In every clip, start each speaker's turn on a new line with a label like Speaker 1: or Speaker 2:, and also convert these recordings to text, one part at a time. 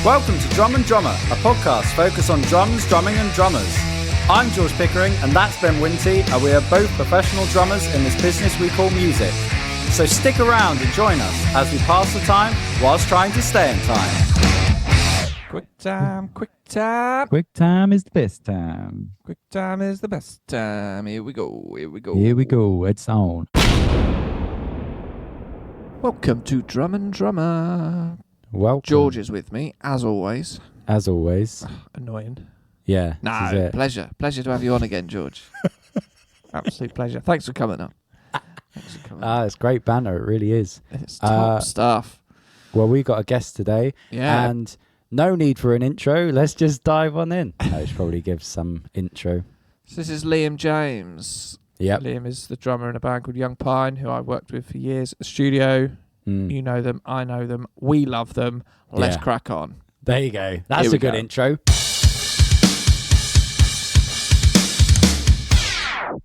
Speaker 1: Welcome to Drum and Drummer, a podcast focused on drums, drumming and drummers. I'm George Pickering and that's Ben Winty, and we are both professional drummers in this business we call music. So stick around and join us as we pass the time whilst trying to stay in time.
Speaker 2: Quick time, quick time.
Speaker 3: Quick time is the best time.
Speaker 2: Quick time is the best time. Here we go, here we go.
Speaker 3: Here we go, it's on.
Speaker 2: Welcome to Drum and Drummer.
Speaker 3: Welcome.
Speaker 2: George is with me, as always.
Speaker 3: As always.
Speaker 2: Annoying.
Speaker 3: Yeah.
Speaker 2: No,
Speaker 3: this is it.
Speaker 2: pleasure. Pleasure to have you on again, George. Absolute pleasure. Thanks for coming on.
Speaker 3: It's great banner, it really is.
Speaker 2: It's top stuff.
Speaker 3: Well, we got a guest today.
Speaker 2: Yeah.
Speaker 3: And no need for an intro. Let's just dive on in. I should probably give some intro.
Speaker 2: So this is Liam James.
Speaker 3: Yep.
Speaker 2: Liam is the drummer in a band called Young Pine, who I worked with for years at the studio. You know them, I know them, we love them. Let's crack on.
Speaker 3: There you go. That's a good intro.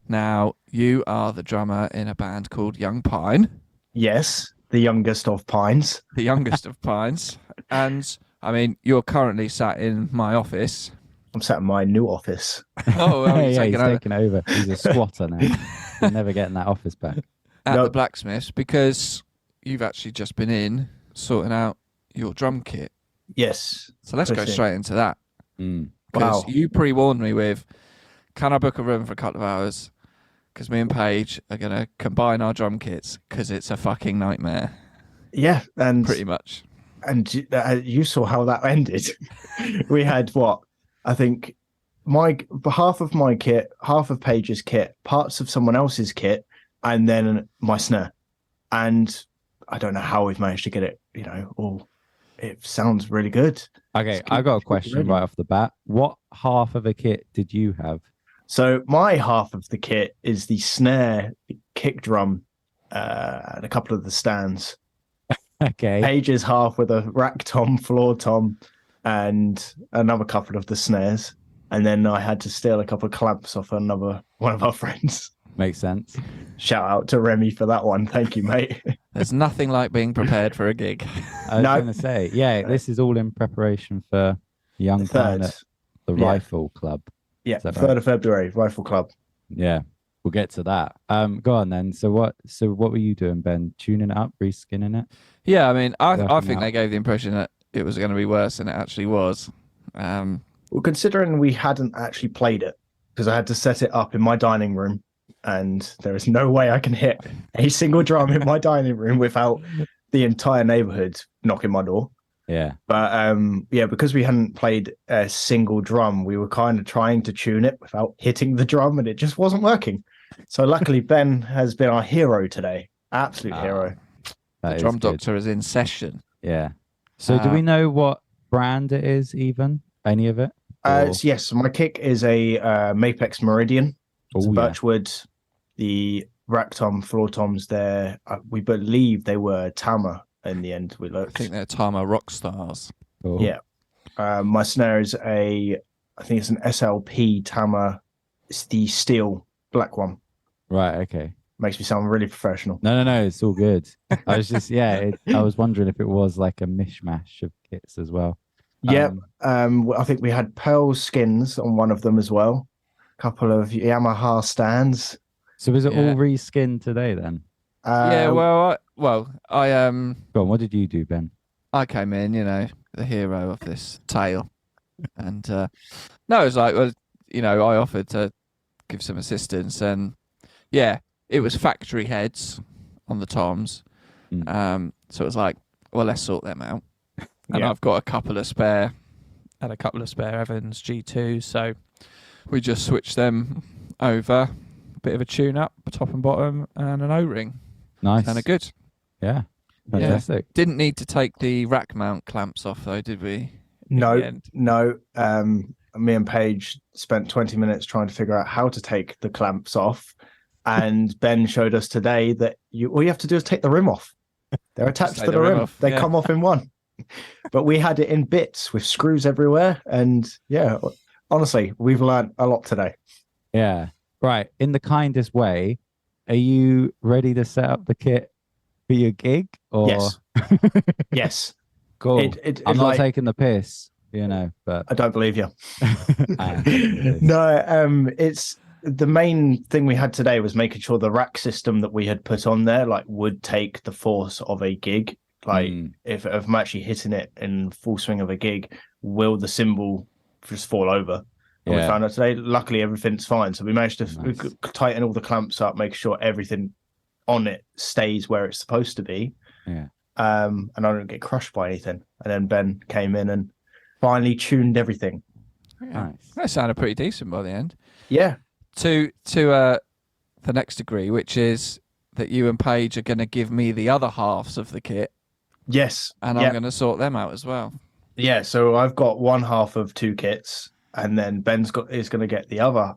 Speaker 2: Now, you are the drummer in a band called Young Pine.
Speaker 4: Yes, the youngest of Pines.
Speaker 2: The youngest of Pines. And, I mean, you're currently sat in my office.
Speaker 4: I'm sat in my new office.
Speaker 2: Oh, well,
Speaker 3: He's taken over. He's a squatter now. He's never getting that office back.
Speaker 2: At the blacksmith's, because you've actually just been in sorting out your drum kit.
Speaker 4: Yes.
Speaker 2: So let's go straight into that.
Speaker 4: Wow.
Speaker 2: You pre-warned me with, can I book a room for a couple of hours? Because me and Paige are going to combine our drum kits because it's a fucking nightmare.
Speaker 4: Yeah, and
Speaker 2: pretty much.
Speaker 4: And you saw how that ended. We had what? I think half of my kit, half of Paige's kit, parts of someone else's kit, and then my snare. And I don't know how we've managed to get it, all. It sounds really good.
Speaker 3: Okay, I got a question right off the bat. What half of a kit did you have?
Speaker 4: So my half of the kit is the snare, the kick drum, and a couple of the stands.
Speaker 3: Okay.
Speaker 4: Paige's half with a rack tom, floor tom, and another couple of the snares. And then I had to steal a couple of clamps off one of our friends.
Speaker 3: Makes sense.
Speaker 4: Shout out to Remy for that one. Thank you, mate.
Speaker 2: There's nothing like being prepared for a gig.
Speaker 3: I was going to say, this is all in preparation for Young Pine at the Rifle Club.
Speaker 4: Yeah, 3rd of February, Rifle Club.
Speaker 3: Yeah, we'll get to that. Go on then. So what were you doing, Ben? Tuning it up, reskinning it?
Speaker 2: Yeah, I mean, I think they gave the impression that it was going to be worse than it actually was.
Speaker 4: Well, considering we hadn't actually played it, because I had to set it up in my dining room, and there is no way I can hit a single drum in my dining room without the entire neighborhood knocking my door.
Speaker 3: Yeah.
Speaker 4: But because we hadn't played a single drum, we were kind of trying to tune it without hitting the drum, and it just wasn't working. So luckily, Ben has been our hero today. Absolute hero.
Speaker 2: The drum doctor is in session.
Speaker 3: Yeah. So do we know what brand it is even? Any of it?
Speaker 4: Yes, my kick is a Mapex Meridian. It's birchwood. The rack tom, floor toms there, we believe they were Tama in the end. We looked.
Speaker 2: I think they're Tama rock stars.
Speaker 3: Cool.
Speaker 4: Yeah. My snare is I think it's an SLP Tama. It's the steel black one.
Speaker 3: Right, okay.
Speaker 4: Makes me sound really professional.
Speaker 3: No, it's all good. I was just, I was wondering if it was like a mishmash of kits as well.
Speaker 4: Yeah. I think we had pearl skins on one of them as well. A couple of Yamaha stands.
Speaker 3: So was it all reskinned today then?
Speaker 2: I
Speaker 3: Go on, what did you do, Ben?
Speaker 2: I came in, the hero of this tale, and no, it was like, I offered to give some assistance, and it was factory heads on the toms, so it was like, well, let's sort them out, and I've got a couple of spare Evans G2s, so we just switched them over. Bit of a tune up, top and bottom, and an O-ring.
Speaker 3: Nice.
Speaker 2: Sounded good.
Speaker 3: Yeah. Fantastic.
Speaker 2: Didn't need to take the rack mount clamps off though, did we?
Speaker 4: No. Me and Paige spent 20 minutes trying to figure out how to take the clamps off, and Ben showed us today that all you have to do is take the rim off. They're attached to the rim. They come off in one. But we had it in bits with screws everywhere, and honestly, we've learned a lot today.
Speaker 3: Yeah. Right. In the kindest way, are you ready to set up the kit for your gig? Or...
Speaker 4: Yes.
Speaker 3: Cool. I'm not
Speaker 4: like,
Speaker 3: taking the piss, you know, but
Speaker 4: I don't believe you.
Speaker 3: I am taking the piss.
Speaker 4: No, it's the main thing we had today was making sure the rack system that we had put on there like would take the force of a gig. Like if I'm actually hitting it in full swing of a gig, will the cymbal just fall over? And we found out today, luckily everything's fine. So we managed to tighten all the clamps up, make sure everything on it stays where it's supposed to be.
Speaker 3: Yeah.
Speaker 4: And I don't get crushed by anything. And then Ben came in and finally tuned everything.
Speaker 2: Yeah.
Speaker 3: Nice.
Speaker 2: That sounded pretty decent by the end.
Speaker 4: Yeah.
Speaker 2: To the next degree, which is that you and Paige are going to give me the other halves of the kit.
Speaker 4: Yes.
Speaker 2: And I'm going to sort them out as well.
Speaker 4: Yeah. So I've got one half of two kits, and then Ben's is going to get the other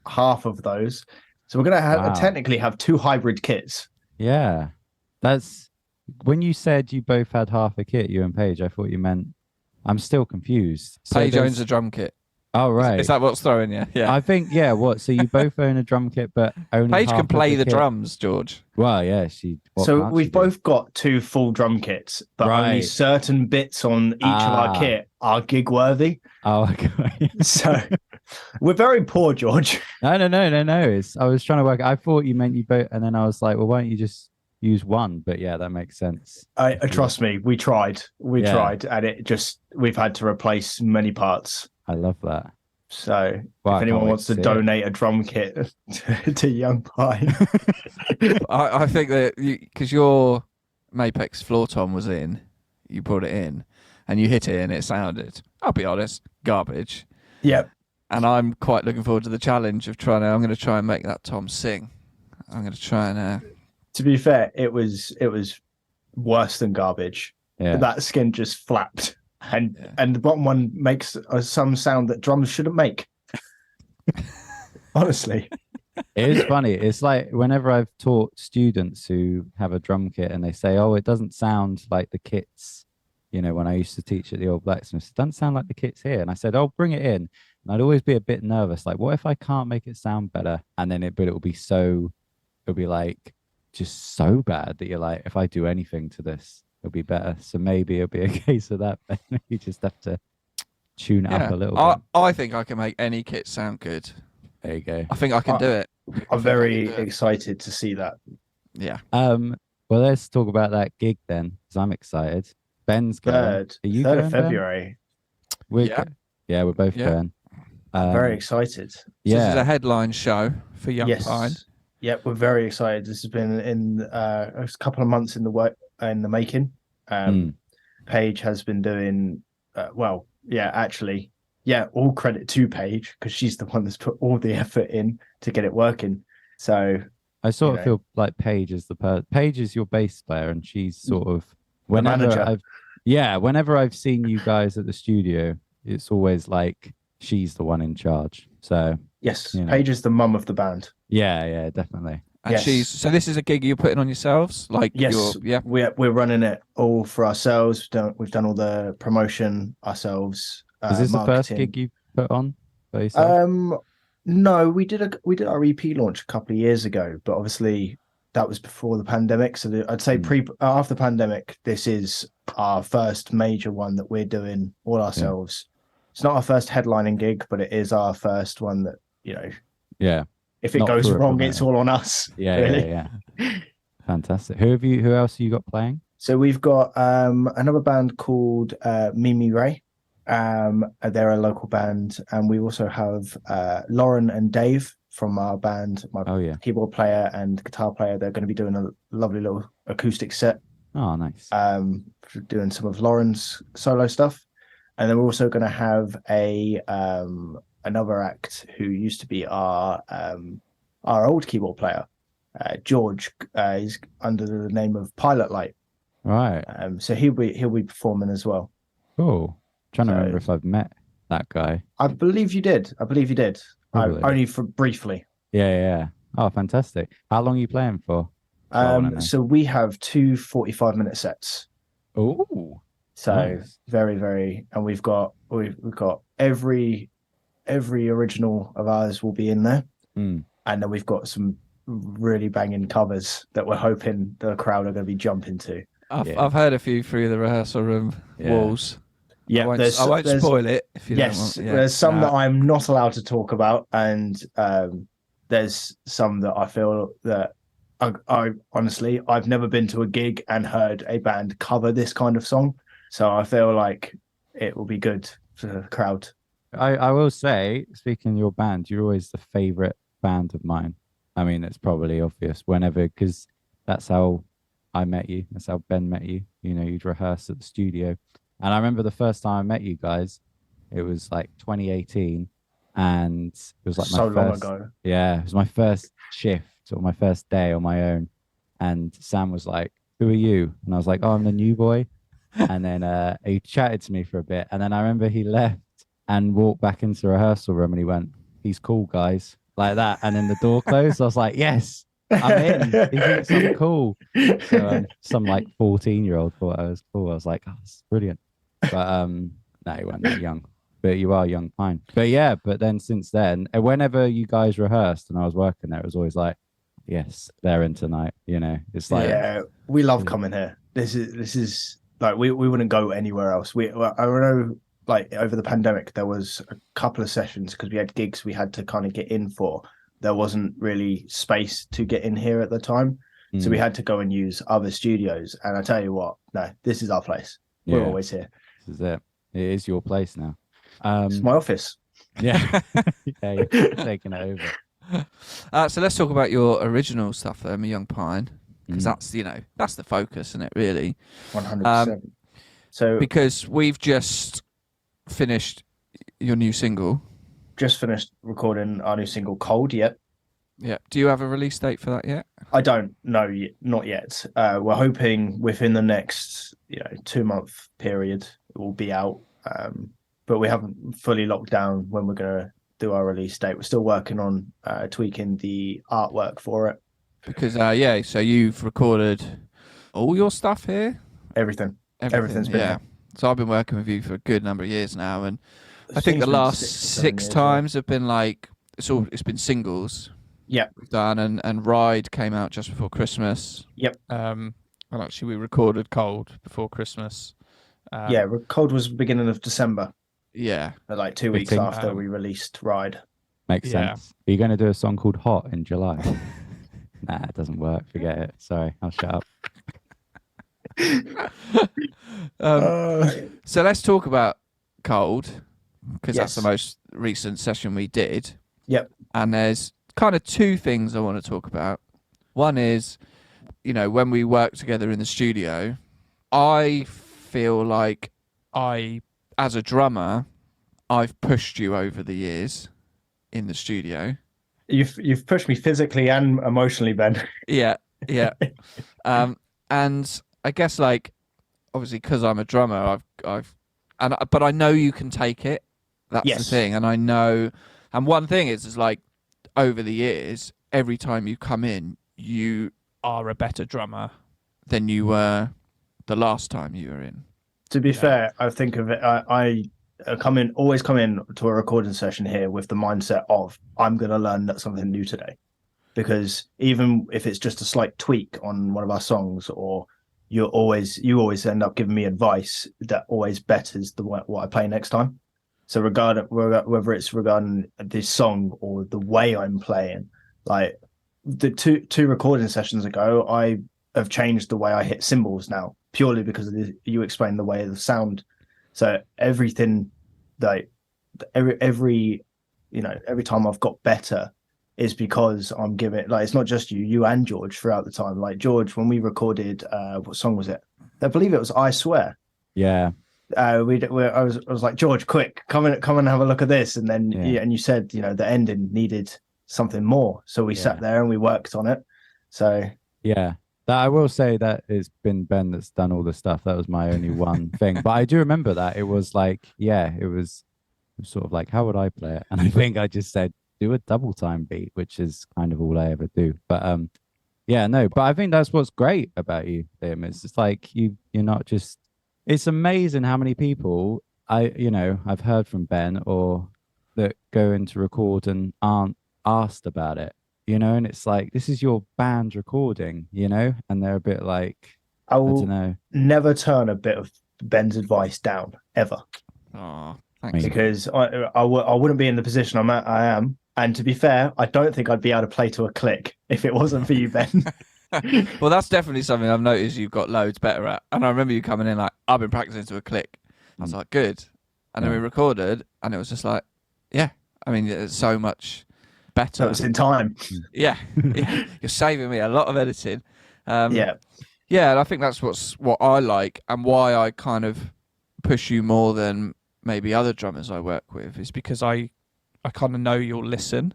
Speaker 4: half of those. So we're going to technically have two hybrid kits.
Speaker 3: Yeah. That's when you said you both had half a kit, you and Paige, I thought you meant I'm still confused. So
Speaker 2: Paige owns a drum kit.
Speaker 3: Oh, right.
Speaker 2: Is that what's throwing you? Yeah.
Speaker 3: I think, what? So you both own a drum kit, but only
Speaker 2: Paige
Speaker 3: half
Speaker 2: can play
Speaker 3: of
Speaker 2: the
Speaker 3: kit?
Speaker 2: drums, George.
Speaker 3: Well, yeah,
Speaker 4: So we've both got two full drum kits, but only certain bits on each of our kit are gig worthy.
Speaker 3: Oh, okay.
Speaker 4: So we're very poor, George.
Speaker 3: No. I was trying to work. I thought you meant you both, and then I was like, well, why don't you just use one? But yeah, that makes sense.
Speaker 4: I trust me, we tried, and we've had to replace many parts.
Speaker 3: I love that.
Speaker 4: So if anyone wants to donate a drum kit to Young Pine,
Speaker 2: I think that because your Mapex floor tom was in, you brought it in, and you hit it, and it sounded, I'll be honest, garbage.
Speaker 4: Yep.
Speaker 2: And I'm quite looking forward to the challenge of I'm going to try and make that tom sing. I'm going to try and.
Speaker 4: To be fair, it was worse than garbage.
Speaker 3: Yeah.
Speaker 4: That skin just flapped. And the bottom one makes some sound that drums shouldn't make. Honestly.
Speaker 3: It is funny. It's like whenever I've taught students who have a drum kit and they say, oh, it doesn't sound like the kits, you know, when I used to teach at the old blacksmith, it doesn't sound like the kits here. And I said, oh, bring it in. And I'd always be a bit nervous. Like, what if I can't make it sound better? And then it'll be like just so bad that you're like, if I do anything to this, it'll be better. So maybe it'll be a case of that. You just have to tune it up a little bit.
Speaker 2: I think I can make any kit sound good.
Speaker 3: There you go.
Speaker 2: I think I can do it.
Speaker 4: I'm very excited to see that.
Speaker 2: Yeah.
Speaker 3: Well, let's talk about that gig then, because I'm excited. Ben's going. Are you
Speaker 4: 3rd
Speaker 3: going,
Speaker 4: of February.
Speaker 3: Ben? We're both going.
Speaker 4: I'm very excited.
Speaker 2: So this is a headline show for Young Pine.
Speaker 4: Yep, we're very excited. This has been in a couple of months in the making. Paige has been doing all credit to Paige because she's the one that's put all the effort in to get it working. So
Speaker 3: I sort of feel like Paige is Paige is your bass player, and she's sort of whenever I've seen you guys at the studio, it's always like she's the one in charge. So
Speaker 4: yes, Paige is the mum of the band.
Speaker 3: Yeah, definitely.
Speaker 2: And so this is a gig you're putting on yourselves? Like
Speaker 4: we're running it all for ourselves. We've done all the promotion ourselves.
Speaker 3: Is this
Speaker 4: marketing.
Speaker 3: the first gig you put on by yourself?
Speaker 4: No, we did our EP launch a couple of years ago, but obviously that was before the pandemic. So I'd say after the pandemic, this is our first major one that we're doing all ourselves. It's not our first headlining gig, but it is our first one that, if it goes wrong, it's all on us.
Speaker 3: Yeah. Fantastic. Who else have you got playing?
Speaker 4: So we've got another band called Mimi Ray. They're a local band, and we also have Lauren and Dave from our band, keyboard player and guitar player. They're going to be doing a lovely little acoustic set.
Speaker 3: Oh, nice.
Speaker 4: Doing some of Lauren's solo stuff. And then we're also going to have another act who used to be our old keyboard player, George. He's under the name of Pilot Light.
Speaker 3: Right.
Speaker 4: So he'll be performing as well.
Speaker 3: Cool. Trying to remember if I've met that guy.
Speaker 4: I believe you did. Only for briefly.
Speaker 3: Yeah. Oh, fantastic. How long are you playing for?
Speaker 4: So we have two 45-minute sets.
Speaker 3: Oh.
Speaker 4: So
Speaker 3: nice.
Speaker 4: Very, very, and we've got every original of ours will be in there, and then we've got some really banging covers that we're hoping the crowd are going to be jumping to.
Speaker 2: I've heard a few through the rehearsal room walls.
Speaker 4: Yeah,
Speaker 2: I won't spoil it if you don't want. Yeah.
Speaker 4: There's some that I'm not allowed to talk about, and there's some that I feel that I honestly, I've never been to a gig and heard a band cover this kind of song, so I feel like it will be good for the crowd.
Speaker 3: I will say, speaking of your band, you're always the favorite band of mine. I mean, it's probably obvious because that's how I met you. That's how Ben met you. You know, you'd rehearse at the studio. And I remember the first time I met you guys, it was like 2018. And it was like
Speaker 4: so
Speaker 3: my
Speaker 4: long
Speaker 3: first,
Speaker 4: ago.
Speaker 3: Yeah, it was my first shift or my first day on my own. And Sam was like, "Who are you?" And I was like, "Oh, I'm the new boy." And then he chatted to me for a bit. And then I remember he left and walked back into the rehearsal room and he went, "He's cool, guys." Like that. And then the door closed. I was like, "Yes, I'm in." He thinks I'm cool. So some like 14-year-old thought I was cool. I was like, "Oh, this is brilliant." But no, you weren't that young. But you are young, fine. But yeah, but then since then, whenever you guys rehearsed and I was working there, it was always like, yes, they're in tonight. You know, it's like,
Speaker 4: yeah, we love coming here. This is like we wouldn't go anywhere else. I know, like over the pandemic, there was a couple of sessions because we had gigs we had to kind of get in for. There wasn't really space to get in here at the time, so we had to go and use other studios. And I tell you what, no, this is our place. We're always here.
Speaker 3: This is it. It is your place now.
Speaker 4: It's my office.
Speaker 3: Yeah, yeah, you're taking it over.
Speaker 2: So let's talk about your original stuff there, My Young Pine, because that's the focus, isn't it? Really,
Speaker 4: 100%. So
Speaker 2: because we've just finished your new single.
Speaker 4: Just finished recording our new single, Cold. Yet.
Speaker 2: Yeah. Do you have a release date for that yet?
Speaker 4: I don't know yet, not yet. We're hoping within the next 2-month period it will be out. But we haven't fully locked down when we're going to do our release date. We're still working on tweaking the artwork for it.
Speaker 2: Because so you've recorded all your stuff here?
Speaker 4: Everything's been here.
Speaker 2: So I've been working with you for a good number of years now, and I think the last 6 times have been like it's been singles.
Speaker 4: Yeah,
Speaker 2: we've done, and Ride came out just before Christmas.
Speaker 4: Yep.
Speaker 5: And actually, we recorded Cold before Christmas.
Speaker 4: Cold was beginning of December.
Speaker 2: Yeah,
Speaker 4: like 2 weeks after we released Ride.
Speaker 3: Makes sense. Are you going to do a song called Hot in July? Nah, it doesn't work. Forget it. Sorry, I'll shut up.
Speaker 2: So let's talk about Cold, because that's the most recent session we did.
Speaker 4: Yep.
Speaker 2: And there's kind of two things I want to talk about. One is, when we work together in the studio, I feel like as a drummer, I've pushed you over the years in the studio.
Speaker 4: You've pushed me physically and emotionally, Ben.
Speaker 2: Yeah. And I guess obviously because I'm a drummer, but I know you can take it. That's the thing, and I know. And one thing is like over the years, every time you come in, you
Speaker 5: are a better drummer
Speaker 2: than you were the last time you were in.
Speaker 4: To be fair, I think of it. I always come in to a recording session here with the mindset of I'm going to learn something new today, because even if it's just a slight tweak on one of our songs, or you always end up giving me advice that always betters what I play next time. So whether it's regarding this song or the way I'm playing, like the two recording sessions ago, I have changed the way I hit cymbals now, purely because you explained the way of the sound. So everything, like every time I've got better is because I'm giving, like, it's not just you and George throughout the time. Like George, when we recorded, what song was it? I believe it was I Swear.
Speaker 3: Yeah.
Speaker 4: I was like, George, quick, come and have a look at this. And then and you said, the ending needed something more. So we sat there and we worked on it. So
Speaker 3: yeah. That I will say that it's been Ben that's done all the stuff. That was my only one thing. But I do remember that. It was like, it was sort of like, how would I play it? And I think I just said, do a double time beat, which is kind of all I ever do. But but I think that's what's great about you, Liam. It's just like you're not just, it's amazing how many people I've heard from Ben or that go into record and aren't asked about it. And it's like, this is your band recording, and they're a bit like,
Speaker 4: I
Speaker 3: I
Speaker 4: will
Speaker 3: don't know.
Speaker 4: never turn a bit of Ben's advice down ever,
Speaker 5: Oh,
Speaker 3: Me.
Speaker 5: thanks.
Speaker 4: because I wouldn't be in the position I am. And to be fair, I don't think I'd be able to play to a click if it wasn't for you, Ben.
Speaker 5: Well, that's definitely something I've noticed you've got loads better at. And I remember you coming in like, I've been practicing to a click. I was like, good. And then we recorded, and it was just like, yeah. I mean, it's so much better.
Speaker 4: So it's in time.
Speaker 5: Yeah. You're saving me a lot of editing.
Speaker 4: Yeah.
Speaker 5: Yeah, and I think that's what I like, and why I kind of push you more than maybe other drummers I work with, is because I kind of know you'll listen.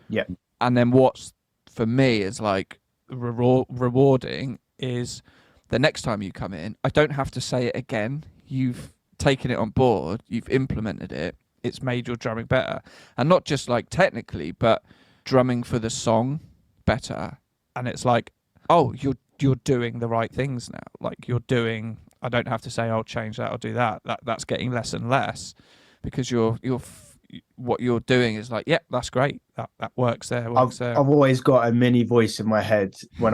Speaker 4: Yeah.
Speaker 5: And then what's for me is like rewarding is the next time you come in, I don't have to say it again. You've taken it on board, you've implemented it, it's made your drumming better. And not just like technically, but drumming for the song better. And it's like, oh, you're doing the right things now. Like I don't have to say I'll change that or do that. That's getting less and less, because what you're doing is like, yeah, that's great. That works there.
Speaker 4: I've always got a mini voice in my head when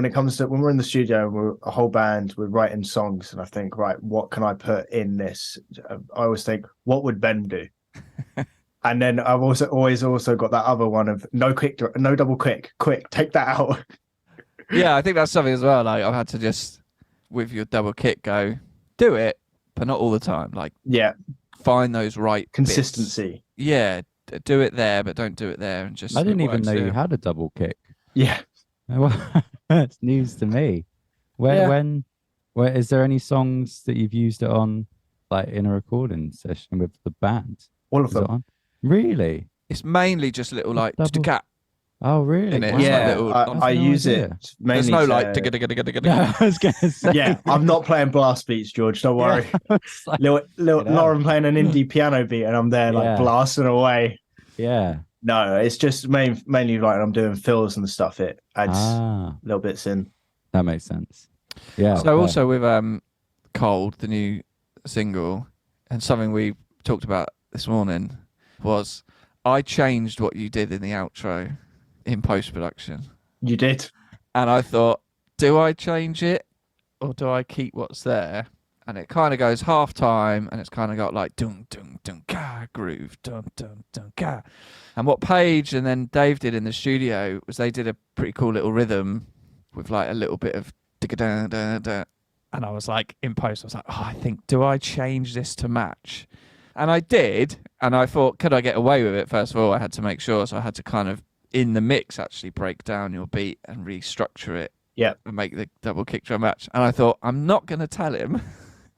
Speaker 4: it comes to when we're in the studio and we're a whole band, we're writing songs, and I think, right, what can I put in this? I always think, what would Ben do? And then I've always got that other one of no double quick, take that out.
Speaker 5: Yeah, I think that's something as well. Like, I've had to just, with your double kick, go do it, but not all the time. Like,
Speaker 4: Yeah,
Speaker 5: find those right
Speaker 4: consistency.
Speaker 5: bits. Yeah, do it there, but don't do it there, and just.
Speaker 3: I didn't even know
Speaker 5: there.
Speaker 3: you had a double kick.
Speaker 4: Yeah.
Speaker 3: That's news to me. Where is there any songs that you've used it on, like in a recording session with the band?
Speaker 4: All of
Speaker 3: Is it
Speaker 4: them.
Speaker 3: on? Really?
Speaker 5: It's mainly just little like
Speaker 3: Double-
Speaker 5: cat.
Speaker 3: Oh, really?
Speaker 5: In it,
Speaker 3: Wow.
Speaker 5: it's like
Speaker 4: Yeah,
Speaker 5: little-
Speaker 4: I
Speaker 3: no
Speaker 4: use
Speaker 3: idea.
Speaker 4: it mainly.
Speaker 5: There's no like.
Speaker 3: No, I was gonna say.
Speaker 4: Yeah, I'm not playing blast beats, George. Don't worry.
Speaker 3: It's like-
Speaker 4: Little
Speaker 3: Get out.
Speaker 4: Lauren playing an indie piano beat, and I'm there like
Speaker 3: Yeah.
Speaker 4: blasting away.
Speaker 3: yeah.
Speaker 4: No, it's just mainly like I'm doing fills and stuff. It adds little bits in.
Speaker 3: That makes sense. Yeah.
Speaker 5: So also with Cold, the new single, and something we talked about this morning was I changed what you did in the outro in post-production.
Speaker 4: You did.
Speaker 5: And I thought, do I change it or do I keep what's there? And it kind of goes half time, and it's kind of got like dun dun dun ga groove, dun dun dun ga. And what Paige and then Dave did in the studio was they did a pretty cool little rhythm with like a little bit of digga da da da. And I was like, in post, I was like, oh, I think, do I change this to match? And I did, and I thought, could I get away with it? First of all, I had to make sure, so I had to kind of, in the mix, actually break down your beat and restructure it.
Speaker 4: Yeah.
Speaker 5: And make the double kick drum match. And I thought, I'm not going to tell him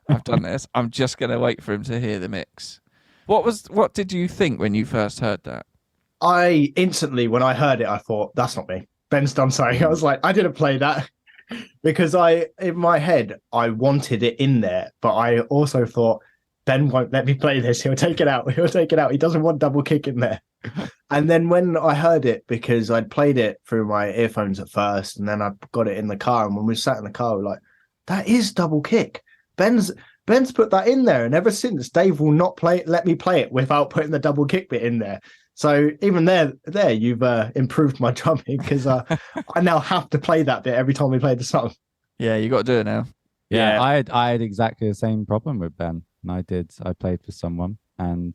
Speaker 5: I've done this. I'm just going to wait for him to hear the mix. What did you think when you first heard that?
Speaker 4: I instantly, when I heard it, I thought, that's not me. Ben's done something. I was like, I didn't play that. Because in my head, I wanted it in there, but I also thought, Ben won't let me play this. He'll take it out. He doesn't want double kick in there. And then when I heard it, because I'd played it through my earphones at first, and then I got it in the car, and when we sat in the car, we were like, that is double kick. Ben's put that in there, and ever since, Dave will not let me play it without putting the double kick bit in there. So even there, you've improved my drumming, because I now have to play that bit every time we play the song.
Speaker 5: Yeah, you got to do it now.
Speaker 3: Yeah,
Speaker 4: Yeah.
Speaker 3: I had exactly the same problem with Ben. And I played for someone, and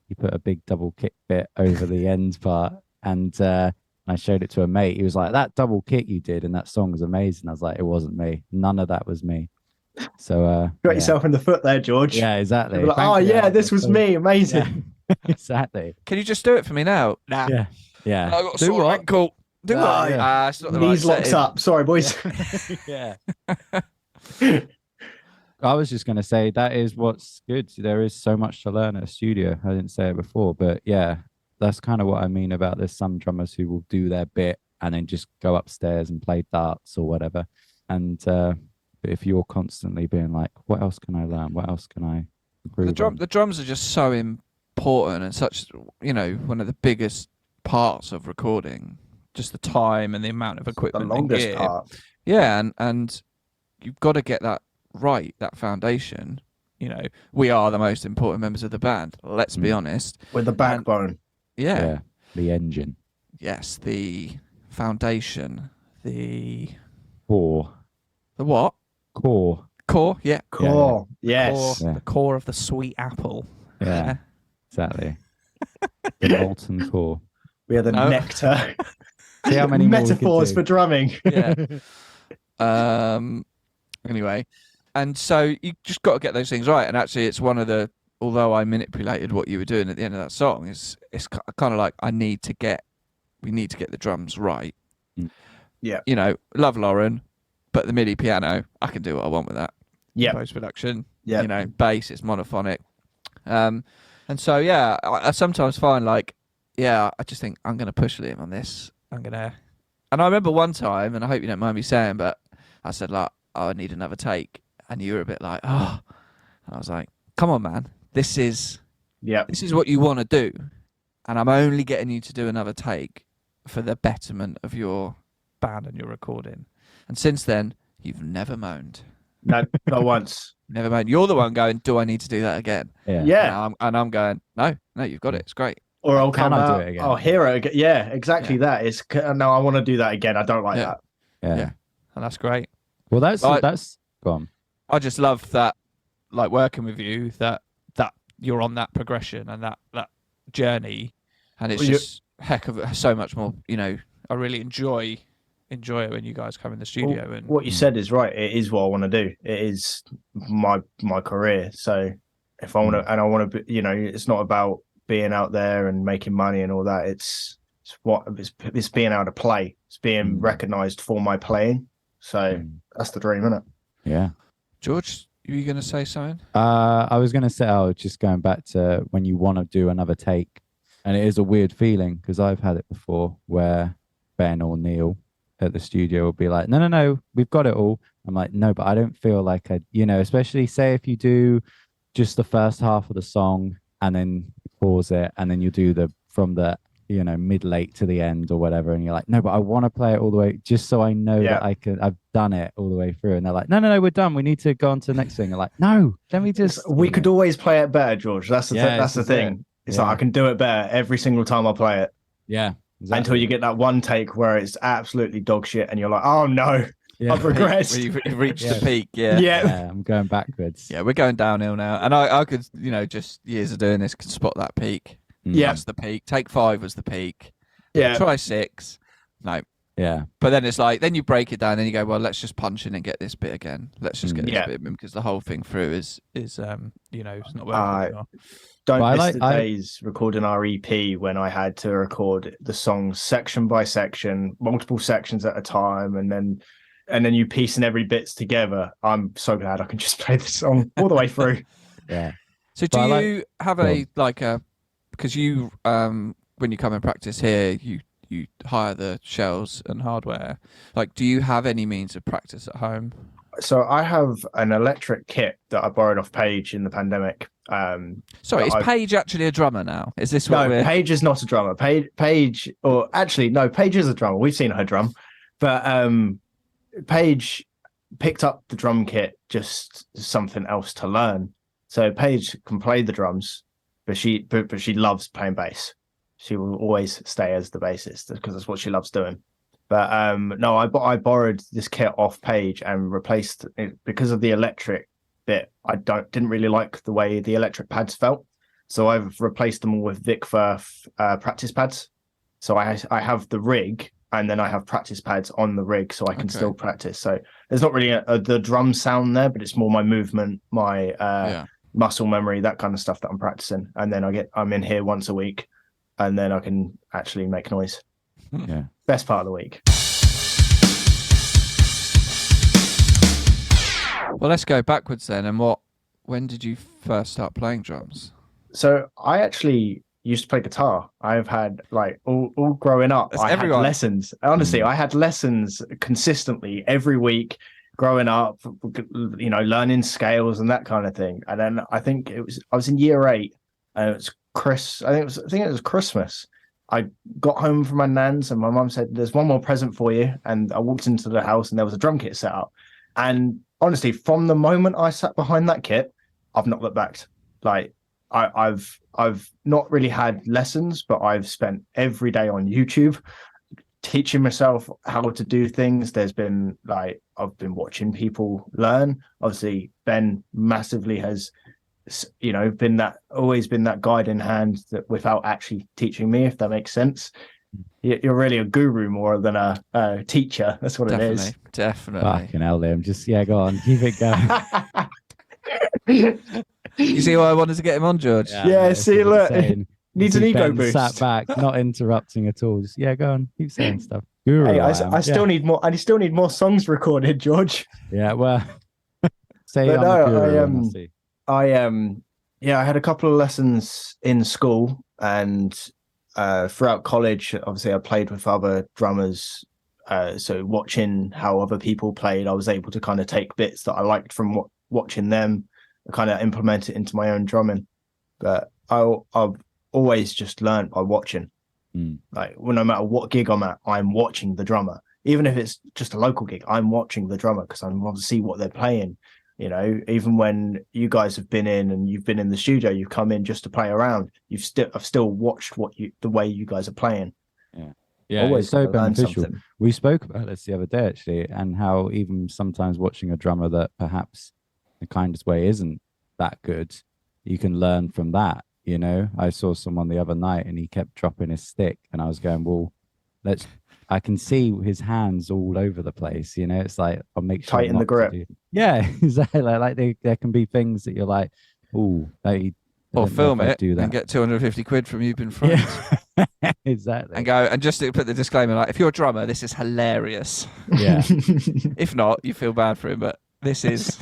Speaker 3: he put a big double kick bit over the end part, and I showed it to a mate. He was like, that double kick you did in that song was amazing. I was like, it wasn't me. None of that was me. So
Speaker 4: Got yourself in the foot there, George.
Speaker 3: Yeah, exactly.
Speaker 4: You're like,
Speaker 3: Thank
Speaker 4: oh
Speaker 3: you.
Speaker 4: yeah, this was me. Amazing.
Speaker 3: Yeah. Exactly.
Speaker 5: Can you just do it for me now? Nah.
Speaker 3: Yeah.
Speaker 5: I got a
Speaker 3: Do
Speaker 5: sore
Speaker 3: what?
Speaker 5: ankle. Do
Speaker 3: Ah,
Speaker 5: what?
Speaker 3: yeah.
Speaker 5: It's not the
Speaker 4: Knees
Speaker 5: right
Speaker 4: locked
Speaker 5: setting.
Speaker 4: up. Sorry, boys.
Speaker 3: Yeah. I was just going to say that is what's good. There is so much to learn at a studio. I didn't say it before, but yeah, that's kind of what I mean about there's some drummers who will do their bit and then just go upstairs and play darts or whatever. And but if you're constantly being like, what else can I learn? What else can I improve on?
Speaker 5: The drums are just so important and such, one of the biggest parts of recording. Just the time and the amount of
Speaker 4: The
Speaker 5: equipment. and
Speaker 4: longest
Speaker 5: gear.
Speaker 4: part.
Speaker 5: Yeah, and you've got to get that right, that foundation. We are the most important members of the band. Let's be honest.
Speaker 4: With the backbone.
Speaker 5: Yeah.
Speaker 3: The engine.
Speaker 5: Yes, the foundation. The
Speaker 3: Core.
Speaker 5: what?
Speaker 3: Core.
Speaker 5: Core, yeah.
Speaker 4: Core, yes.
Speaker 5: Core,
Speaker 3: Yeah.
Speaker 5: the core of the sweet apple.
Speaker 3: Yeah, exactly. The molten core.
Speaker 4: We are the
Speaker 5: No.
Speaker 4: nectar.
Speaker 3: See how many more we could
Speaker 4: metaphors
Speaker 3: do.
Speaker 4: for drumming.
Speaker 5: Yeah. Anyway, and so you just got to get those things right. And actually, it's one of the. Although I manipulated what you were doing at the end of that song, it's kind of like we need to get the drums right.
Speaker 4: Yeah.
Speaker 5: You know, love Lauren, but the MIDI piano, I can do what I want with that.
Speaker 4: Yeah.
Speaker 5: Post production.
Speaker 4: Yeah.
Speaker 5: You know, bass, it's monophonic. And so yeah, I sometimes find like, yeah, I just think I'm gonna push Liam on this. And I remember one time, and I hope you don't mind me saying, but I said like, oh, I need another take, and you were a bit like, oh, and I was like, come on, man, this is what you want to do, and I'm only getting you to do another take for the betterment of your band and your recording. And since then, you've never moaned.
Speaker 4: No, not once.
Speaker 5: Never moaned. You're the one going, do I need to do that again?
Speaker 3: Yeah.
Speaker 5: And I'm going, no, you've got it. It's great.
Speaker 4: Or I'll
Speaker 3: Can
Speaker 4: come
Speaker 3: I
Speaker 4: out.
Speaker 3: do it again?
Speaker 4: Oh, hero again. Yeah, exactly.
Speaker 5: Yeah.
Speaker 4: That is. No, I want to do that again. I don't like
Speaker 5: Yeah.
Speaker 4: that.
Speaker 3: Yeah.
Speaker 5: And that's great.
Speaker 3: Well, that's go on.
Speaker 5: I just love that, like working with you, that you're on that progression and that journey, and it's
Speaker 4: Well,
Speaker 5: just heck of so much more. You know, I really enjoy it when you guys come in the studio.
Speaker 4: Well,
Speaker 5: And
Speaker 4: what you said is right. It is what I want to do. It is my career. So if I want to, and I want to be, you know, it's not about being out there and making money and all that. It's being able to play. It's being recognized for my playing. So that's the dream, isn't it?
Speaker 3: Yeah.
Speaker 5: George, were you going to say something?
Speaker 3: I was going to say, just going back to when you want to do another take, and it is a weird feeling because I've had it before where Ben or Neil at the studio will be like, no, we've got it all. I'm like, no, but I don't feel like especially say if you do just the first half of the song and then pause it and then you do from the mid late to the end or whatever, and you're like, no, but I want to play it all the way just so I know that I've done it all the way through. And they're like, no, we're done, we need to go on to the next thing. I'm like, no, let me just
Speaker 4: we could always play it better, George. That's the
Speaker 3: this
Speaker 4: the
Speaker 3: is
Speaker 4: thing. It's like I can do it better every single time I play it.
Speaker 3: exactly.
Speaker 4: Until you get that one take where it's absolutely dog shit and you're like, oh no, I've regressed.
Speaker 5: Where you've reached the peak.
Speaker 3: Yeah, I'm going backwards.
Speaker 5: Yeah, we're going downhill now. And I could, just years of doing this, could spot that peak.
Speaker 4: Yeah.
Speaker 5: That's the peak. Take 5 was the peak.
Speaker 4: Yeah.
Speaker 5: Try 6. No.
Speaker 3: Yeah.
Speaker 5: But then it's like, then you break it down and you go, well, let's just punch in and get this bit again. Let's just get this bit in, because the whole thing through is it's not working anymore.
Speaker 4: Don't miss the days recording our EP when I had to record the songs section by section, multiple sections at a time, and then you piecing every bits together. I'm so glad I can just play the song all the way through.
Speaker 3: Yeah.
Speaker 5: So do you have because you when you come and practice here, you hire the shells and hardware. Like, do you have any means of practice at home?
Speaker 4: So I have an electric kit that I borrowed off Paige in the pandemic.
Speaker 5: Sorry, is Paige actually a drummer now? Is this what
Speaker 4: No, Paige is not a drummer. Paige, or actually, no, Paige is a drummer. We've seen her drum. But Paige picked up the drum kit just something else to learn. So Paige can play the drums, but she loves playing bass. She will always stay as the bassist because that's what she loves doing. But no, I borrowed this kit off Paige and replaced it because of the electric bit. I didn't really like the way the electric pads felt, so I've replaced them all with Vic Firth practice pads. So I have the rig, and then I have practice pads on the rig, so I can still practice. So there's not really the drum sound there, but it's more my movement, my muscle memory, that kind of stuff that I'm practicing. And then I'm in here once a week, and then I can actually make noise.
Speaker 3: Yeah.
Speaker 4: Best part of the week.
Speaker 5: Well, let's go backwards then. And when did you first start playing drums?
Speaker 4: So I actually used to play guitar. I've had all growing up. Had lessons. Honestly, I had lessons consistently every week growing up, learning scales and that kind of thing. And then I was in year 8 and it was I think it was Christmas. I got home from my nan's and my mum said, "There's one more present for you." And I walked into the house and there was a drum kit set up. And honestly, from the moment I sat behind that kit, I've not looked back. Like I've not really had lessons, but I've spent every day on YouTube teaching myself how to do things. There's been like, I've been watching people learn. Obviously, Ben massively has, always been that guiding hand that without actually teaching me, if that makes sense. You're really a guru more than a teacher. That's what it is.
Speaker 5: Definitely.
Speaker 3: Fucking hell, Liam. Just, go on. Keep it going.
Speaker 5: You see why I wanted to get him on, George?
Speaker 4: Yeah, see, look, needs an ego boost.
Speaker 3: Sat back, not interrupting at all. Just, go on. Keep saying stuff. Guru,
Speaker 4: hey, I still need more. I still need more songs recorded, George.
Speaker 3: Yeah, well, say
Speaker 4: but
Speaker 3: I'm
Speaker 4: no,
Speaker 3: a guru and I'll see.
Speaker 4: I had a couple of lessons in school, and throughout college, obviously I played with other drummers. So watching how other people played, I was able to kind of take bits that I liked from watching them, and kind of implement it into my own drumming. But I've always just learned by watching. Like, well, no matter what gig I'm at, I'm watching the drummer. Even if it's just a local gig, I'm watching the drummer because I want to see what they're playing. Even when you guys have been in and you've been in the studio, you've come in just to play around. I've still watched the way you guys are playing.
Speaker 3: Yeah,
Speaker 4: Always
Speaker 3: it's so
Speaker 4: gotta learn
Speaker 3: beneficial.
Speaker 4: something.
Speaker 3: We spoke about this the other day, actually, and how even sometimes watching a drummer that perhaps the kindest way isn't that good, you can learn from that. I saw someone the other night and he kept dropping his stick, and I was going, well, I can see his hands all over the place. It's like, I'll make sure
Speaker 4: Tighten the grip.
Speaker 3: Yeah, exactly. Like there can be things that you're like, oh,
Speaker 5: or film it and get 250 quid from you being friends.
Speaker 3: Yeah. Exactly.
Speaker 5: And go, and just to put the disclaimer, like, if you're a drummer, this is hilarious.
Speaker 3: Yeah.
Speaker 5: If not, you feel bad for him, but this is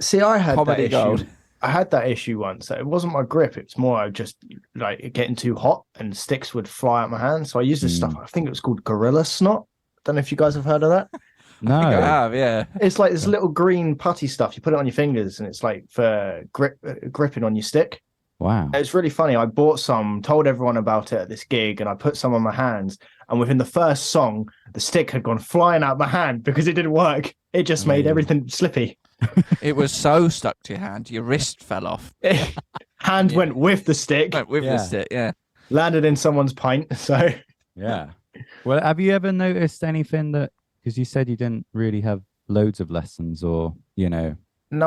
Speaker 4: See, I had
Speaker 5: comedy
Speaker 4: that issue.
Speaker 5: gold.
Speaker 4: I had that issue once. It wasn't my grip. It was more just like getting too hot and sticks would fly out my hand. So I used this stuff. I think it was called Gorilla Snot. Don't know if you guys have heard of that.
Speaker 3: No.
Speaker 5: I have, yeah.
Speaker 4: It's like this little green putty stuff. You put it on your fingers and it's like for gripping on your stick.
Speaker 3: Wow.
Speaker 4: It's really funny. I bought some, told everyone about it at this gig, and I put some on my hands. And within the first song, the stick had gone flying out my hand because it didn't work. It just made everything slippy.
Speaker 5: It was so stuck to your hand, your wrist fell off.
Speaker 4: Hand went with the stick.
Speaker 5: Went with the stick, yeah.
Speaker 4: Landed in someone's pint. So
Speaker 3: yeah. Well, have you ever noticed anything that, because you said you didn't really have loads of lessons, or
Speaker 4: No,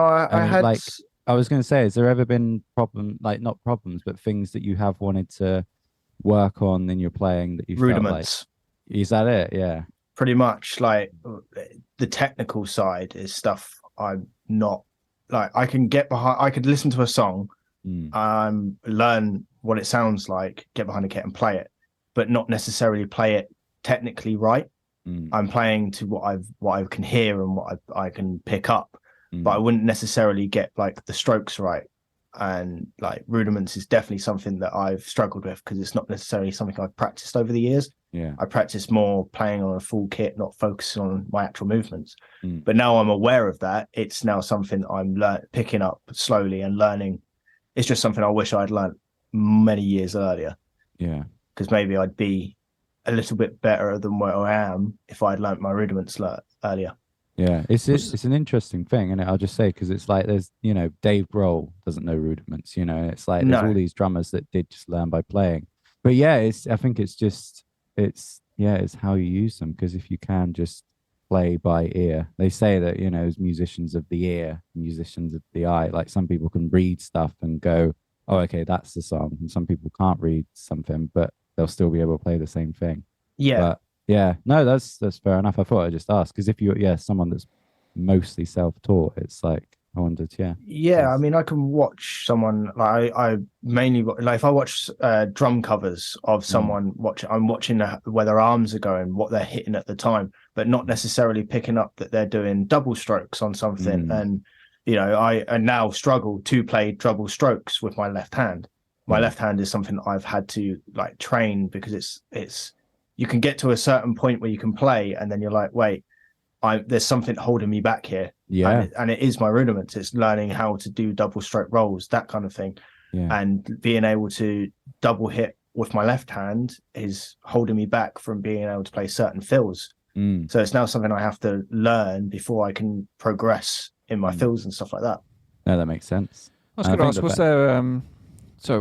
Speaker 4: I had
Speaker 3: like, I was going to say, has there ever been not problems, but things that you have wanted to work on in your playing that you
Speaker 4: rudiments?
Speaker 3: Felt like, is that it? Yeah.
Speaker 4: Pretty much. Like, the technical side is stuff I'm not like. I can get behind. I could listen to a song, learn what it sounds like, get behind a kit and play it, but not necessarily play it technically right. I'm playing to what I can hear and what I can pick up. But I wouldn't necessarily get like the strokes right. And like rudiments is definitely something that I've struggled with because it's not necessarily something I've practiced over the years.
Speaker 3: Yeah.
Speaker 4: I practice more playing on a full kit, not focusing on my actual movements. But now I'm aware of that. It's now something I'm picking up slowly and learning. It's just something I wish I'd learned many years earlier.
Speaker 3: Yeah.
Speaker 4: Because maybe I'd be a little bit better than where I am if I'd learnt my rudiments earlier.
Speaker 3: Yeah, it's an interesting thing, and I'll just say, because it's like there's Dave Grohl doesn't know rudiments, it's like there's all these drummers that did just learn by playing. But yeah, I think it's how you use them, because if you can just play by ear, they say that as musicians of the ear, musicians of the eye, like some people can read stuff and go, oh, okay, that's the song, and some people can't read something, but they'll still be able to play the same thing.
Speaker 4: Yeah.
Speaker 3: But, yeah, no, that's fair enough. I thought I'd just ask, because if you're someone that's mostly self-taught, it's like I wondered. Yeah,
Speaker 4: I mean, I can watch someone like I mainly like if I watch drum covers of someone I'm watching where their arms are going, what they're hitting at the time, but not necessarily picking up that they're doing double strokes on something. And I now struggle to play double strokes with my left hand. My left hand is something I've had to like train, because it's you can get to a certain point where you can play, and then you're like, wait, there's something holding me back here.
Speaker 3: Yeah.
Speaker 4: And it is my rudiments. It's learning how to do double stroke rolls, that kind of thing.
Speaker 3: Yeah.
Speaker 4: And being able to double hit with my left hand is holding me back from being able to play certain fills. So it's now something I have to learn before I can progress in my fills and stuff like that.
Speaker 3: No, that makes sense.
Speaker 5: I was going to ask,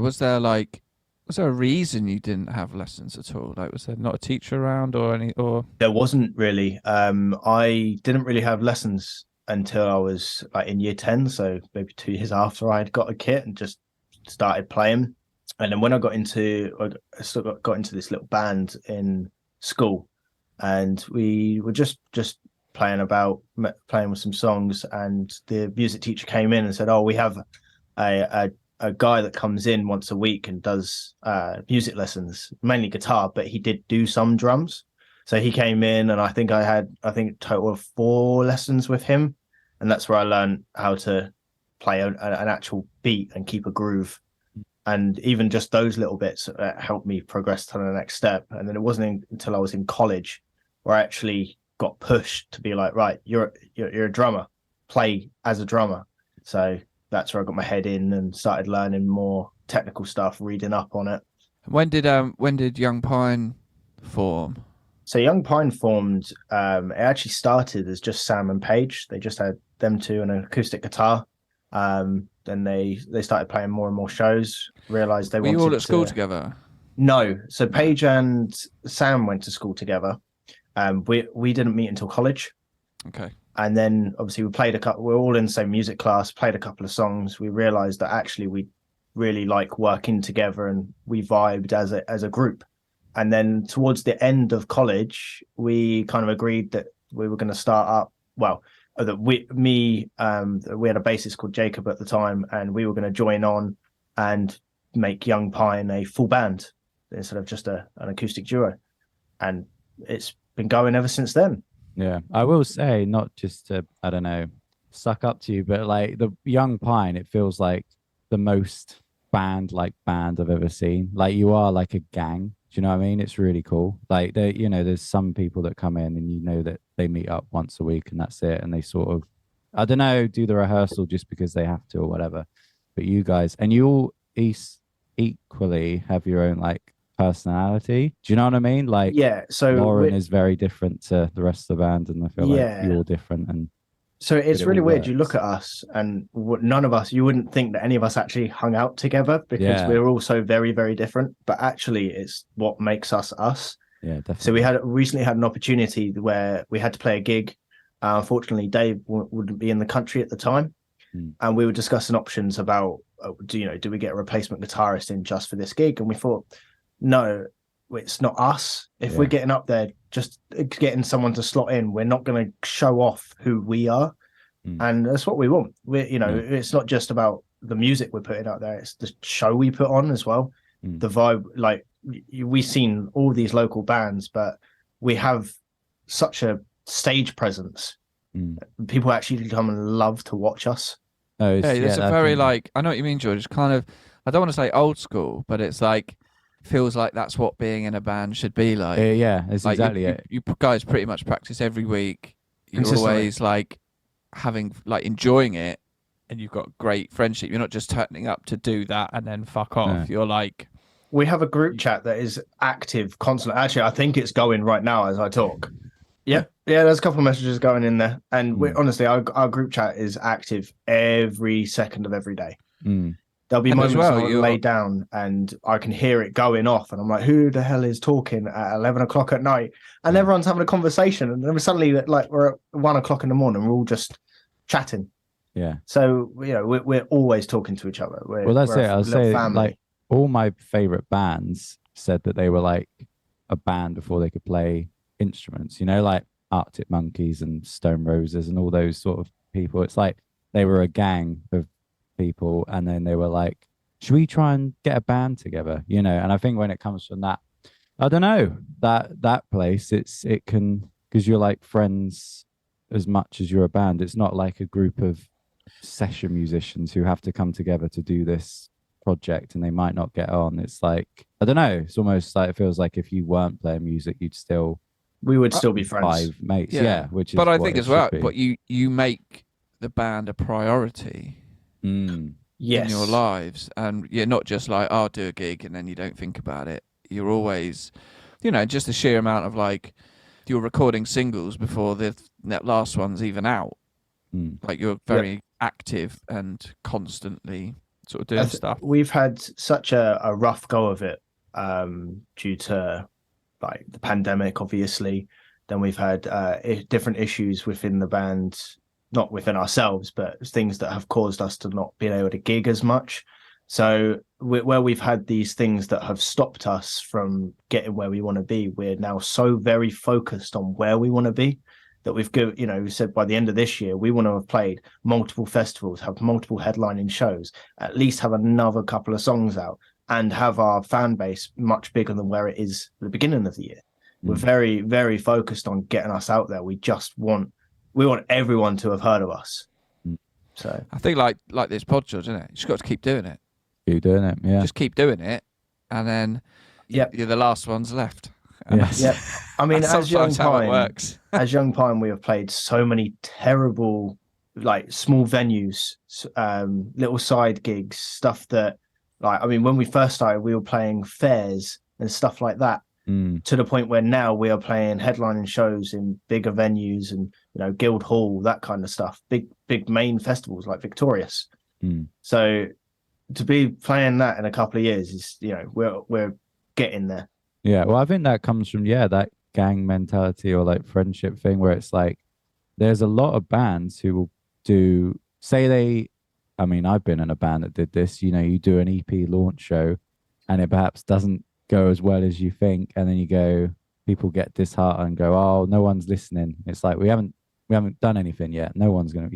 Speaker 5: was there like Was there a reason you didn't have lessons at all? Like, was there not a teacher around or any? Or
Speaker 4: There wasn't really. I didn't really have lessons until I was like in year 10, so maybe 2 years after I had got a kit and just started playing. And then when I still got into this little band in school, and we were just playing with some songs, and the music teacher came in and said, "Oh, we have a guy that comes in once a week and does music lessons, mainly guitar, but he did do some drums." So he came in, and I think a total of 4 lessons with him, and that's where I learned how to play an actual beat and keep a groove. And even just those little bits helped me progress to the next step. And then it wasn't until I was in college where I actually got pushed to be like, right, you're a drummer, play as a drummer. So that's where I got my head in and started learning more technical stuff, reading up on it.
Speaker 5: when did Young Pine form?
Speaker 4: So Young Pine formed, it actually started as just Sam and Paige. They just had them two and an acoustic guitar. Then they started playing more and more shows, realized they
Speaker 5: Were you
Speaker 4: wanted
Speaker 5: all at school together?
Speaker 4: No. So Paige and Sam went to school together. We didn't meet until college.
Speaker 5: Okay.
Speaker 4: And then obviously we're all in the same music class, played a couple of songs. We realized that actually we really like working together and we vibed as a group. And then towards the end of college, we kind of agreed that we were going to start up. Well, that we had a bassist called Jacob at the time, and we were going to join on and make Young Pine a full band instead of just an acoustic duo. And it's been going ever since then.
Speaker 3: Yeah, I will say, not just to, I don't know, suck up to you, but like the Young Pine, it feels like the most band I've ever seen. Like you are like a gang. Do you know what I mean? It's really cool. Like there's some people that come in and you know that they meet up once a week and that's it. And they sort of, I don't know, do the rehearsal just because they have to or whatever. But you guys, and you all equally have your own like personality. Do you know what I mean? Like,
Speaker 4: yeah. So
Speaker 3: Lauren is very different to the rest of the band, and I feel like you're different. And
Speaker 4: so it's really weird.
Speaker 3: works.
Speaker 4: You look at us, and none of us, you wouldn't think that any of us actually hung out together because we're all so very, very different. But actually, it's what makes us us.
Speaker 3: Yeah, definitely.
Speaker 4: So we recently had an opportunity where we had to play a gig. Unfortunately, Dave wouldn't be in the country at the time, and we were discussing options about, do we get a replacement guitarist in just for this gig? And we thought, no, it's not us. If we're getting up there, just getting someone to slot in, we're not going to show off who we are. And that's what we want. It's not just about the music we're putting out there. It's the show we put on as well. The vibe, like we've seen all these local bands, but we have such a stage presence. People actually come and love to watch us.
Speaker 3: Oh,
Speaker 5: it's a very like, I know what you mean, George. It's kind of, I don't want to say old school, but it's like, feels like that's what being in a band should be like.
Speaker 3: Yeah, that's
Speaker 5: like
Speaker 3: exactly it.
Speaker 5: You guys pretty much practice every week. You're
Speaker 4: Consistently.
Speaker 5: always like enjoying it, and you've got great friendship. You're not just turning up to do that and then fuck off.
Speaker 3: No.
Speaker 5: You're like,
Speaker 4: we have a group chat that is active constantly. Actually, I think it's going right now as I talk. Yeah, there's a couple of messages going in there, and we honestly, our group chat is active every second of every day. There'll be moments where I lay down and I can hear it going off, and I'm like, "Who the hell is talking at 11 o'clock at night?" And everyone's having a conversation, and then suddenly, like we're at 1 o'clock in the morning, we're all just chatting.
Speaker 3: Yeah.
Speaker 4: So we're always talking to each other.
Speaker 3: Well, that's it. I'll say
Speaker 4: family.
Speaker 3: like all my favorite bands said that they were like a band before they could play instruments. Like Arctic Monkeys and Stone Roses and all those sort of people. It's like they were a gang of people, and then they were like, should we try and get a band together? And I think when it comes from that, I don't know, that place, it can, because you're like friends as much as you're a band. It's not like a group of session musicians who have to come together to do this project and they might not get on. It's like, I don't know, it's almost like, it feels like if you weren't playing music, we would still be friends. 5 mates. Yeah, which is,
Speaker 5: but I think as well, but you make the band a priority.
Speaker 4: Yes.
Speaker 5: In your lives, and you're not just like, I'll do a gig and then you don't think about it. You're always, just the sheer amount of like, you're recording singles before the last one's even out. Like you're very active and constantly sort of doing stuff?
Speaker 4: We've had such a rough go of it due to like the pandemic, obviously. Then we've had different issues within the band, not within ourselves, but things that have caused us to not be able to gig as much. So where we've had these things that have stopped us from getting where we want to be, we're now so very focused on where we want to be that we've we said by the end of this year, we want to have played multiple festivals, have multiple headlining shows, at least have another couple of songs out, and have our fan base much bigger than where it is at the beginning of the year. We're very, very focused on getting us out there. We want everyone to have heard of us. So
Speaker 5: I think like this pod, George, isn't it? You just got to keep doing it.
Speaker 3: Keep doing it, yeah.
Speaker 5: Just keep doing it, and then you're the last ones left.
Speaker 3: Yes.
Speaker 4: Yeah, I mean, as Young
Speaker 5: how it
Speaker 4: Pine,
Speaker 5: works.
Speaker 4: as Young Pine, we have played so many terrible, like small venues, little side gigs, stuff that, like, I mean, when we first started, we were playing fairs and stuff like that. To the point where now we are playing headlining shows in bigger venues and Guild Hall, that kind of stuff, big main festivals like Victorious. So to be playing that in a couple of years is we're getting there.
Speaker 3: Yeah, well, I think that comes from that gang mentality or like friendship thing where it's like there's a lot of bands who will I've been in a band that did this. You do an EP launch show and it perhaps doesn't go as well as you think, and then people get disheartened and go, oh, no one's listening. It's like we haven't done anything yet, no one's gonna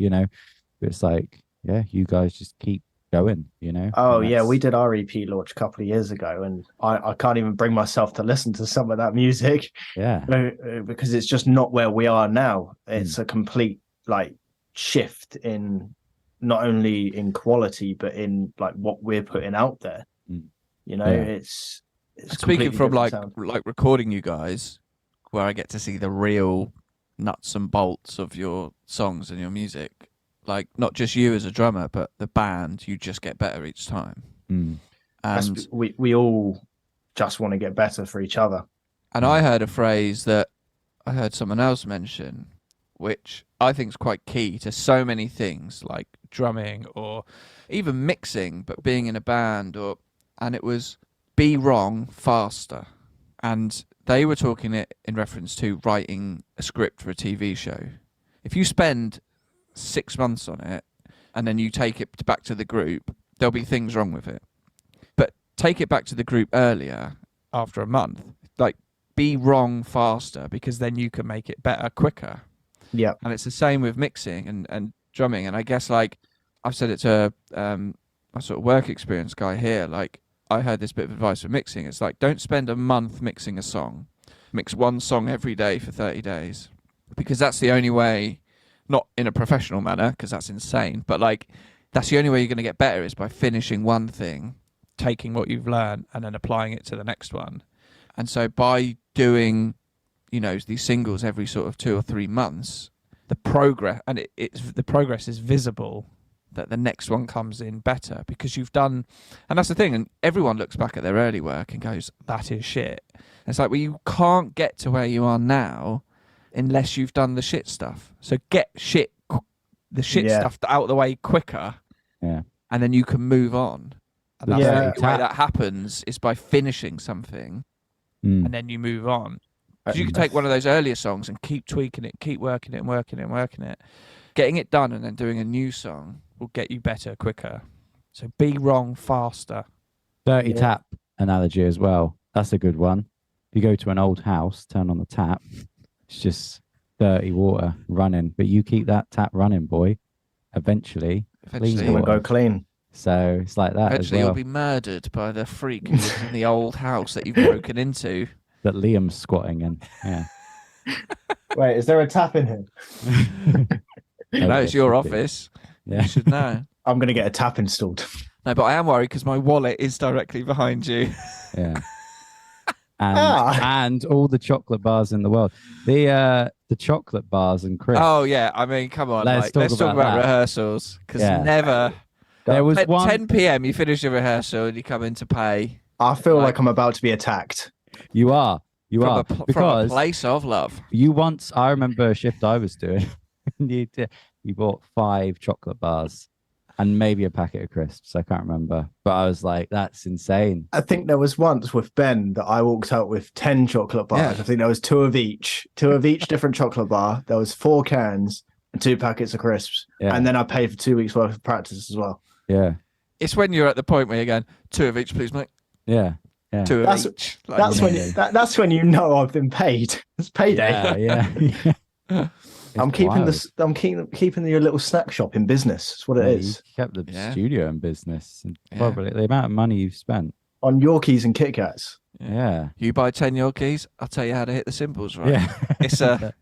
Speaker 3: but it's like, yeah, you guys just keep going.
Speaker 4: Oh yeah, we did our EP launch a couple of years ago, and I can't even bring myself to listen to some of that music, because it's just not where we are now. It's a complete like shift in not only in quality but in like what we're putting out there. It's
Speaker 5: speaking from like
Speaker 4: sound.
Speaker 5: recording you guys, where I get to see the real nuts and bolts of your songs and your music, like not just you as a drummer, but the band, you just get better each time. And
Speaker 4: we all just want to get better for each other.
Speaker 5: And I heard a phrase that I heard someone else mention, which I think is quite key to so many things, like drumming or even mixing, but being in a band, and it was be wrong faster. And they were talking it in reference to writing a script for a TV show. If you spend 6 months on it and then you take it back to the group, there'll be things wrong with it. But take it back to the group earlier, after a month, like be wrong faster, because then you can make it better quicker.
Speaker 4: Yeah.
Speaker 5: And it's the same with mixing and drumming. And I guess like I've said it to a sort of work experience guy here, like I heard this bit of advice for mixing. It's like, don't spend a month mixing a song. Mix one song every day for 30 days. Because that's the only way, not in a professional manner, because that's insane, but like that's the only way you're going to get better is by finishing one thing, taking what you've learned and then applying it to the next one. And so by doing, these singles every sort of 2 or 3 months, the progress, and the progress is visible, that the next one comes in better because you've done, and that's the thing, and everyone looks back at their early work and goes, that is shit. And it's like, well, you can't get to where you are now unless you've done the shit stuff. So get the shit stuff out of the way quicker, and then you can move on. And that's the way that happens is by finishing something, and then you move on. Because you can take one of those earlier songs and keep tweaking it, keep working it and working it and working it. Getting it done and then doing a new song will get you better quicker. So be wrong faster.
Speaker 3: Dirty tap analogy as well. That's a good one. If you go to an old house, turn on the tap, it's just dirty water running. But you keep that tap running, boy. Eventually
Speaker 4: it's going to go clean.
Speaker 3: So it's like that.
Speaker 5: Eventually
Speaker 3: as well.
Speaker 5: You'll be murdered by the freak who lives in the old house that you've broken into.
Speaker 3: That Liam's squatting in. Yeah.
Speaker 4: Wait, is there a tap in here?
Speaker 5: No, it's your office.
Speaker 3: Yeah.
Speaker 5: You should know.
Speaker 4: I'm going to get a tap installed.
Speaker 5: No, but I am worried because my wallet is directly behind you.
Speaker 3: Yeah. And all the chocolate bars in the world. The chocolate bars and crisps.
Speaker 5: Oh yeah, I mean, come on. Let's talk about rehearsals, because never.
Speaker 3: There was
Speaker 5: 10 p.m. You finish your rehearsal and you come in to pay.
Speaker 4: I feel like I'm about to be attacked.
Speaker 3: You are. Because
Speaker 5: from a place of love.
Speaker 3: I remember a shift I was doing. You bought 5 chocolate bars, and maybe a packet of crisps. I can't remember, but I was like, that's insane.
Speaker 4: I think there was once with Ben that I walked out with 10 chocolate bars.
Speaker 5: Yeah.
Speaker 4: I think there was two of each different chocolate bar. There was 4 cans and 2 packets of crisps.
Speaker 3: Yeah.
Speaker 4: And then I paid for 2 weeks worth of practice as well.
Speaker 3: Yeah.
Speaker 5: It's when you're at the point where you're going, 2 of each, please, mate.
Speaker 3: Yeah. Yeah.
Speaker 5: 2 of
Speaker 4: That's-
Speaker 5: each. Like,
Speaker 4: That's when
Speaker 3: Yeah.
Speaker 4: that's when you know I've been paid. It's payday.
Speaker 3: Yeah.
Speaker 4: I'm keeping
Speaker 3: wild.
Speaker 4: this. I'm keeping your little snack shop in business. That's what it
Speaker 3: Yeah,
Speaker 4: is.
Speaker 3: You kept the
Speaker 5: Yeah.
Speaker 3: studio in business, and
Speaker 5: Yeah.
Speaker 3: probably the amount of money you've spent.
Speaker 4: On Yorkies and Kit Kats.
Speaker 3: Yeah.
Speaker 5: You buy 10 Yorkies, I'll tell you how to hit the symbols right.
Speaker 3: Yeah.
Speaker 5: It's a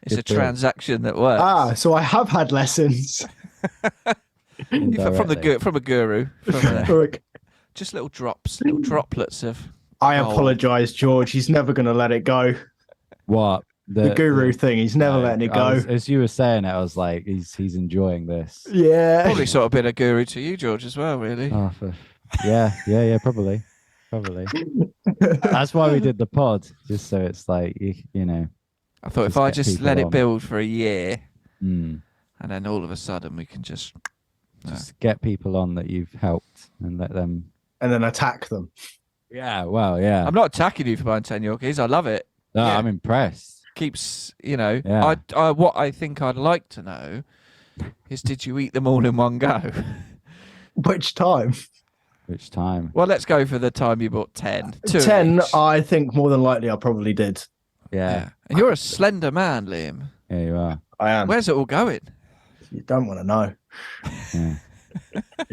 Speaker 3: Good deal.
Speaker 5: transaction that works.
Speaker 4: So I have had lessons.
Speaker 5: From a guru, from just little droplets of.
Speaker 4: I
Speaker 5: Oh.
Speaker 4: apologize, George. He's never going to let it go.
Speaker 3: What?
Speaker 4: The guru thing. He's never
Speaker 3: No,
Speaker 4: letting it
Speaker 3: I
Speaker 4: go.
Speaker 3: as you were saying it, I was like, he's enjoying this.
Speaker 4: Yeah.
Speaker 5: Probably sort of been a guru to you, George, as well, really.
Speaker 3: Oh, yeah, probably. That's why we did the pod, just so it's like you know.
Speaker 5: I thought if
Speaker 3: just
Speaker 5: I
Speaker 3: get
Speaker 5: just
Speaker 3: people
Speaker 5: let it
Speaker 3: on.
Speaker 5: build for a year,
Speaker 3: Mm,
Speaker 5: and then all of a sudden we can just.
Speaker 3: just get people on that you've helped and let them.
Speaker 4: And then attack them.
Speaker 3: Yeah, well, yeah.
Speaker 5: I'm not attacking you for buying 10 Yorkies. I love it.
Speaker 3: No,
Speaker 5: yeah.
Speaker 3: I'm impressed.
Speaker 5: Keeps, you know.
Speaker 3: Yeah.
Speaker 5: What I think I'd like to know is, did you eat them all in one go?
Speaker 4: Which time?
Speaker 3: Which time?
Speaker 5: Well, let's go for the time you bought 10. 2 of
Speaker 4: 10,
Speaker 5: each.
Speaker 4: I think more than likely I probably did.
Speaker 3: Yeah,
Speaker 5: And you're a slender man, Liam.
Speaker 3: yeah, you are.
Speaker 4: I am.
Speaker 5: Where's it all going?
Speaker 4: You don't want to know.
Speaker 3: Yeah.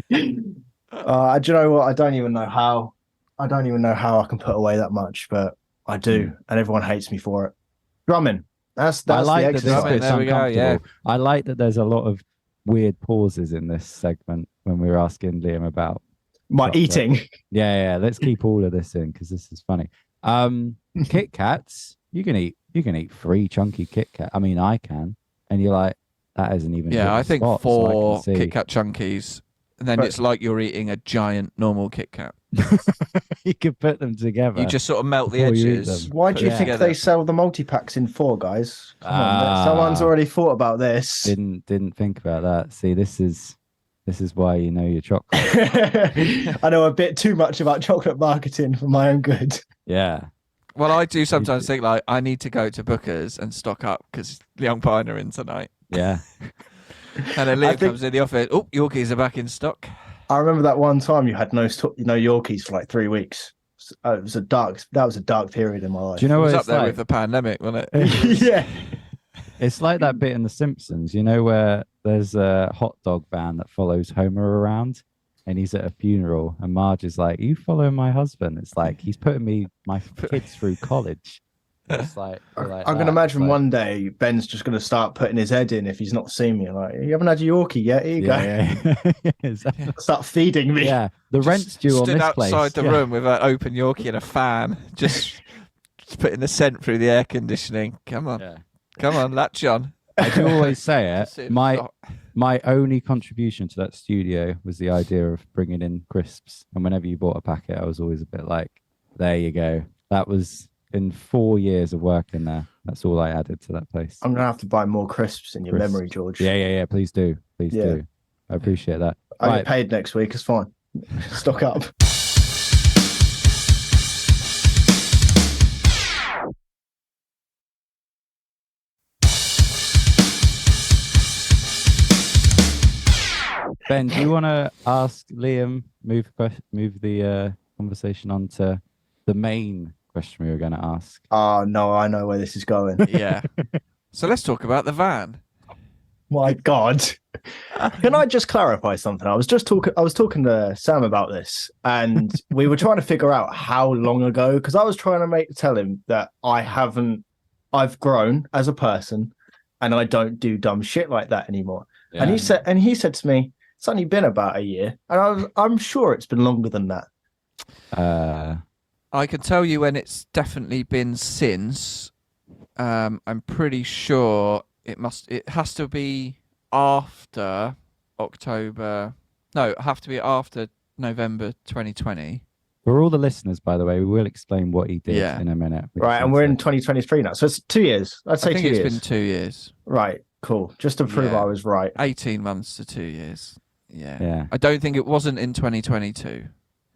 Speaker 4: Do you know what? I don't even know how I can put away that much, but I do, and everyone hates me for it. Drumming. That's
Speaker 3: I like
Speaker 4: the
Speaker 3: that this
Speaker 4: exercise.
Speaker 3: bit's
Speaker 5: There we go,
Speaker 3: uncomfortable.
Speaker 5: yeah.
Speaker 3: I like that there's a lot of weird pauses in this segment when we were asking Liam about.
Speaker 4: My
Speaker 3: chocolate.
Speaker 4: eating.
Speaker 3: Yeah. Let's keep all of this in because this is funny. Kit Kats, you can eat 3 chunky Kit Kat. I mean, I can, and you're like, that isn't even.
Speaker 5: Yeah,
Speaker 3: hitting
Speaker 5: I think
Speaker 3: spot, so I can
Speaker 5: 4
Speaker 3: see.
Speaker 5: Kit Kat chunkies, and then
Speaker 4: But-
Speaker 5: it's like you're eating a giant normal Kit Kat.
Speaker 3: You could put them together.
Speaker 5: You just sort of melt the
Speaker 3: Before you eat
Speaker 5: edges.
Speaker 3: them.
Speaker 4: Why do you
Speaker 3: Yeah.
Speaker 4: think they sell the multi-packs in 4, guys? Come on, someone's already thought about this.
Speaker 3: didn't think about that. See, this is why you know your chocolate.
Speaker 4: I know a bit too much about chocolate marketing for my own good.
Speaker 3: Yeah.
Speaker 5: Well, I do sometimes think like I need to go to Booker's and stock up because Young Pine are in tonight.
Speaker 3: Yeah.
Speaker 5: And then
Speaker 4: I
Speaker 5: Liam
Speaker 4: think-
Speaker 5: comes in the office. Oh, Yorkies are back in stock.
Speaker 4: I remember that one time you had no Yorkies for like 3 weeks. That was a dark period in my life.
Speaker 3: Do you know
Speaker 5: It
Speaker 3: what
Speaker 5: was
Speaker 3: it's
Speaker 5: up there
Speaker 3: like?
Speaker 5: with the pandemic, wasn't it?
Speaker 4: Yeah.
Speaker 3: It's like that bit in The Simpsons, you know, where there's a hot dog van that follows Homer around and he's at a funeral and Marge is like, you follow my husband. It's like, he's putting my kids through college. It's like,
Speaker 4: I'm going to imagine one day Ben's just going to start putting his head in if he's not seen me. Like, you haven't had your Yorkie yet? Here you go.
Speaker 3: Yeah. Exactly.
Speaker 4: Start feeding me.
Speaker 3: Yeah. The rent's due on
Speaker 5: Stood
Speaker 3: this
Speaker 5: outside
Speaker 3: place.
Speaker 5: the
Speaker 3: Yeah.
Speaker 5: room with an open Yorkie and a fan, just putting the scent through the air conditioning. Come on,
Speaker 3: Yeah.
Speaker 5: come on, latch on.
Speaker 3: I do always say
Speaker 5: See
Speaker 3: it.
Speaker 5: if
Speaker 3: My
Speaker 5: it's hot.
Speaker 3: my only contribution to that studio was the idea of bringing in crisps. And whenever you bought a packet, I was always a bit like, there you go. That was in 4 years of working there. That's all I added to that place.
Speaker 4: I'm going to have to buy more crisps in your
Speaker 3: Crisps.
Speaker 4: memory, George.
Speaker 3: Yeah. Please do. Please
Speaker 4: Yeah.
Speaker 3: do. I appreciate that.
Speaker 4: I
Speaker 3: Right.
Speaker 4: get paid next week. It's fine. Stock up.
Speaker 3: Ben, do you want to ask Liam, move the conversation on to the main question we were going to ask?
Speaker 4: Oh, no, I know where this is going.
Speaker 5: Yeah. So let's talk about the van.
Speaker 4: My God. Can I just clarify something? I was talking to Sam about this, and we were trying to figure out how long ago, because I was trying to tell him that I've grown as a person and I don't do dumb shit like that anymore. And he said to me, it's only been about a year. And I'm sure it's been longer than that.
Speaker 5: I can tell you when it's definitely been since. I'm pretty sure it has to be after October. No, it have to be after November 2020.
Speaker 3: For all the listeners, by the way, we will explain what he did
Speaker 5: Yeah.
Speaker 3: in a minute.
Speaker 4: Right. And we're in 2023 now. So it's 2 years. I'd say
Speaker 5: I think
Speaker 4: 2
Speaker 5: it's
Speaker 4: years.
Speaker 5: been 2 years.
Speaker 4: Right. Cool. Just to prove
Speaker 5: Yeah.
Speaker 4: I was right.
Speaker 5: 18 months to 2 years.
Speaker 3: Yeah.
Speaker 5: I don't think it wasn't in 2022.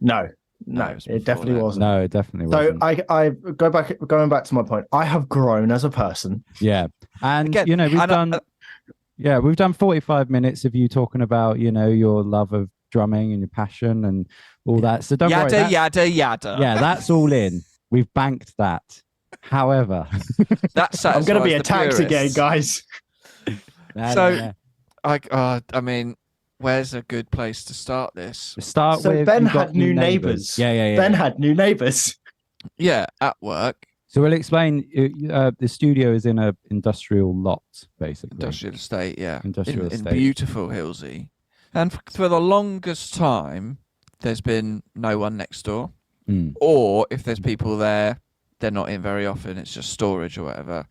Speaker 4: No,
Speaker 5: it was
Speaker 4: it
Speaker 5: before
Speaker 4: definitely
Speaker 5: then.
Speaker 4: wasn't.
Speaker 3: No, it definitely
Speaker 4: So
Speaker 3: wasn't.
Speaker 4: I going back to my point. I have grown as a person.
Speaker 3: Yeah. And
Speaker 5: Again,
Speaker 3: you know, we've
Speaker 5: and
Speaker 3: done we've done 45 minutes of you talking about, you know, your love of drumming and your passion and all that. So don't worry.
Speaker 5: Yada yada.
Speaker 3: Yeah, that's all in. We've banked that. However,
Speaker 5: That
Speaker 4: I'm going to be
Speaker 5: satisfies the
Speaker 4: attacked again,
Speaker 5: purists.
Speaker 4: guys.
Speaker 5: So- I mean, where's a good place to start this?
Speaker 3: start
Speaker 4: So
Speaker 3: with
Speaker 4: Ben
Speaker 3: you've got
Speaker 4: had new neighbours.
Speaker 3: Yeah.
Speaker 4: Ben had new neighbours.
Speaker 5: Yeah, at work,
Speaker 3: So we'll explain. The studio is in a industrial lot, basically.
Speaker 5: industrial estate, yeah,
Speaker 3: Industrial
Speaker 5: in
Speaker 3: estate.
Speaker 5: beautiful Hillsey. And for the longest time, there's been no one next door.
Speaker 3: Mm.
Speaker 5: Or if there's people there, they're not in very often. It's just storage or whatever.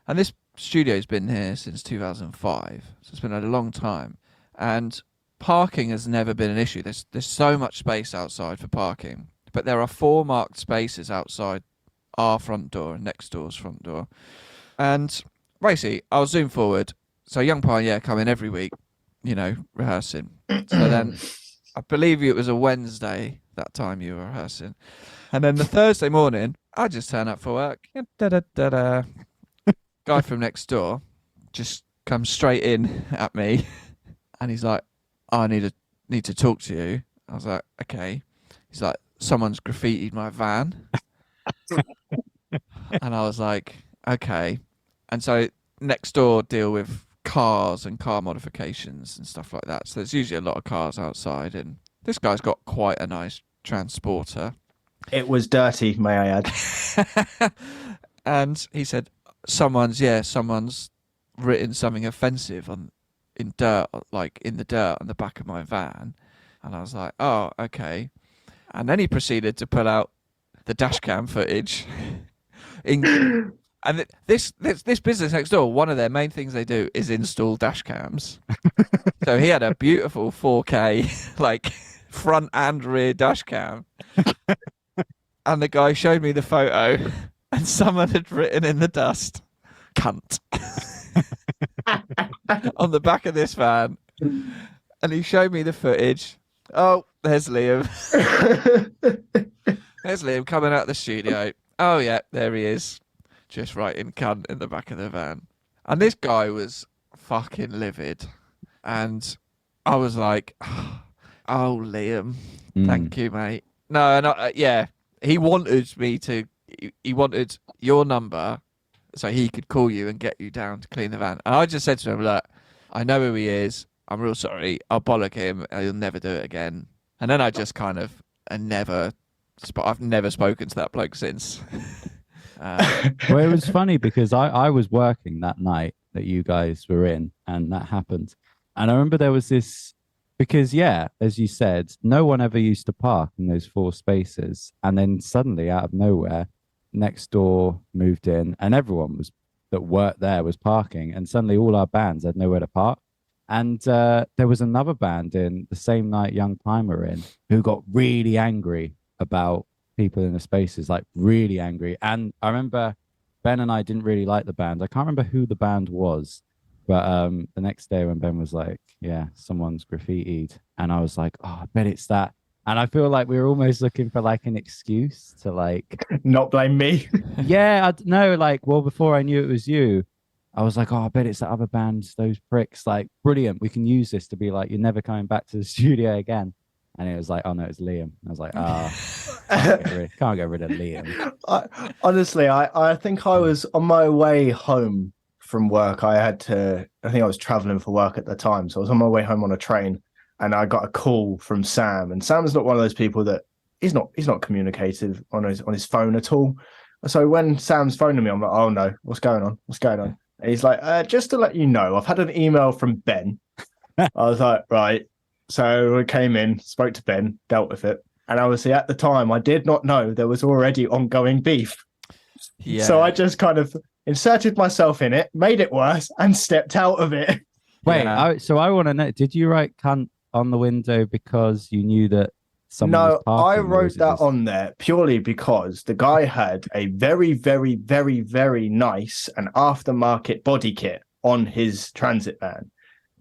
Speaker 5: And this studio's been here since 2005, so it's been a long time. And parking has never been an issue. There's so much space outside for parking, but there are 4 marked spaces outside our front door and next door's front door. And basically, I'll zoom forward. So young pioneer come in every week, you know, rehearsing. So then I believe it was a Wednesday that time you were rehearsing. And then the Thursday morning, I just turn up for work. Da-da-da-da. Guy from next door just comes straight in at me and he's like, oh, I need to talk to you. I was like, okay. He's like, someone's graffitied my van. And I was like, okay. And so next door deal with cars and car modifications and stuff like that. So there's usually a lot of cars outside, and this guy's got quite a nice transporter.
Speaker 4: It was dirty, may I add.
Speaker 5: And he said, someone's written something offensive in dirt, like in the dirt on the back of my van. And I was like, oh, okay. And then he proceeded to pull out the dash cam footage. And this business next door, one of their main things they do is install dash cams. So he had a beautiful 4K, like front and rear dash cam. And the guy showed me the photo, and someone had written in the dust, cunt, on the back of this van. And he showed me the footage. Oh, there's Liam. There's Liam coming out of the studio. Oh, yeah, there he is. Just writing cunt in the back of the van. And this guy was fucking livid. And I was like, oh, Liam, thank you, mate. No, and yeah, he wanted he wanted your number so he could call you and get you down to clean the van. And I just said to him, look, I know who he is. I'm real sorry. I'll bollock him. He'll never do it again. And then I just kind of, I've never spoken to that bloke since.
Speaker 3: Well, it was funny because I was working that night that you guys were in, and that happened. And I remember there was this, because yeah, as you said, no one ever used to park in those 4 spaces. And then suddenly out of nowhere, next door moved in and everyone that worked there was parking. And suddenly all our bands had nowhere to park. And there was another band in the same night Young Time were in who got really angry about people in the spaces, like really angry. And I remember Ben and I didn't really like the band. I can't remember who the band was, but the next day when Ben was like, yeah, someone's graffitied, and I was like, oh, I bet it's that. And I feel like we were almost looking for like an excuse to like
Speaker 4: not blame me.
Speaker 3: yeah, I know, like, well, before I knew it was you, I was like, oh, I bet it's the other bands, those pricks. Like, brilliant. We can use this to be like, you're never coming back to the studio again. And it was like, oh no, it's Liam. I was like, can't get rid of Liam.
Speaker 4: Honestly, I think I was on my way home from work. I think I was traveling for work at the time. So I was on my way home on a train, and I got a call from Sam. And Sam's not one of those people that he's not communicative on his phone at all. So when Sam's phoning me, I'm like, oh no, what's going on? And he's like, just to let you know, I've had an email from Ben. I was like, right. So I came in, spoke to Ben, dealt with it. And obviously at the time, I did not know there was already ongoing beef.
Speaker 5: Yeah.
Speaker 4: So I just kind of inserted myself in it, made it worse, and stepped out of it.
Speaker 3: Wait,
Speaker 5: Yeah.
Speaker 3: so I want to know, did you write cunt on the window because you knew that someone was
Speaker 4: No, I
Speaker 3: parking, or
Speaker 4: wrote
Speaker 3: was it
Speaker 4: that
Speaker 3: just-
Speaker 4: on there purely because the guy had a very, very, very, very nice and aftermarket body kit on his transit van.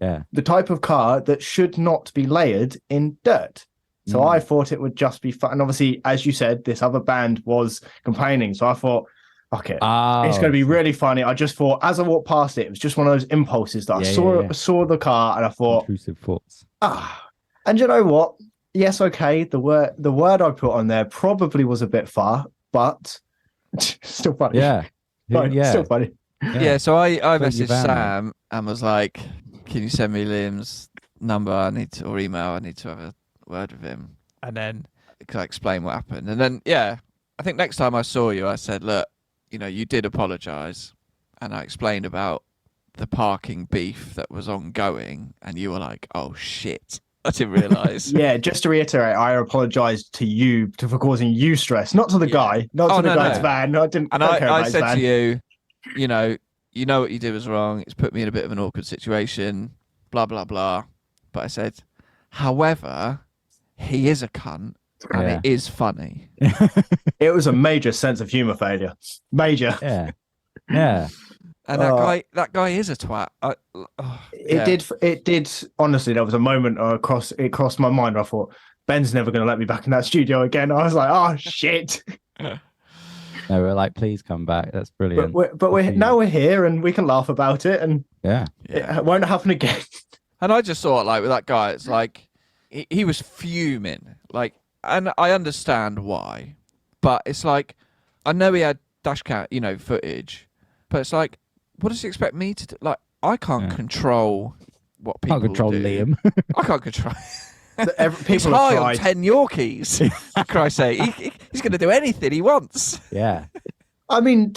Speaker 3: Yeah.
Speaker 4: The type of car that should not be layered in dirt. So I thought it would just be fun. And obviously, as you said, this other band was complaining. So I thought, okay, it's going to be really funny. I just thought, as I walked past it, it was just one of those impulses that I saw the car and I thought,
Speaker 3: intrusive thoughts.
Speaker 4: And you know what? Yes, okay. The word I put on there probably was a bit far, but still funny.
Speaker 3: Yeah.
Speaker 4: Still funny.
Speaker 5: Yeah, so I
Speaker 3: your
Speaker 5: messaged
Speaker 3: van,
Speaker 5: Sam and was like, can you send me Liam's number? Or email. I need to have a word with him. And then I explain what happened. And then, yeah, I think next time I saw you, I said, look, you did apologise. And I explained about the parking beef that was ongoing. And you were like, oh, shit. I didn't realise.
Speaker 4: Yeah, just to reiterate, I apologised to you for causing you stress, not to the guy, not to the guy's van. I didn't.
Speaker 5: And I said to you, you know what you did was wrong. It's put me in a bit of an awkward situation. Blah blah blah. But I said, however, he is a cunt, and it is funny.
Speaker 4: It was a major sense of humour failure. Major.
Speaker 3: Yeah. Yeah.
Speaker 5: And that guy is a twat.
Speaker 4: It did. Honestly, there was a moment it crossed my mind. I thought, Ben's never going to let me back in that studio again. I was like, oh shit.
Speaker 3: No, we're like, please come back. That's brilliant.
Speaker 4: But we're here and we can laugh about it, and it won't happen again.
Speaker 5: And I just thought, like, with that guy, it's like he was fuming. Like, and I understand why, but it's like, I know he had dash cam, footage, but it's like, what does he expect me to do? Like, I can't control what people do.
Speaker 3: Liam.
Speaker 5: I can't control.
Speaker 4: He's
Speaker 5: high on 10 Yorkies. For Christ's sake, he's going to do anything he wants.
Speaker 3: Yeah.
Speaker 4: I mean,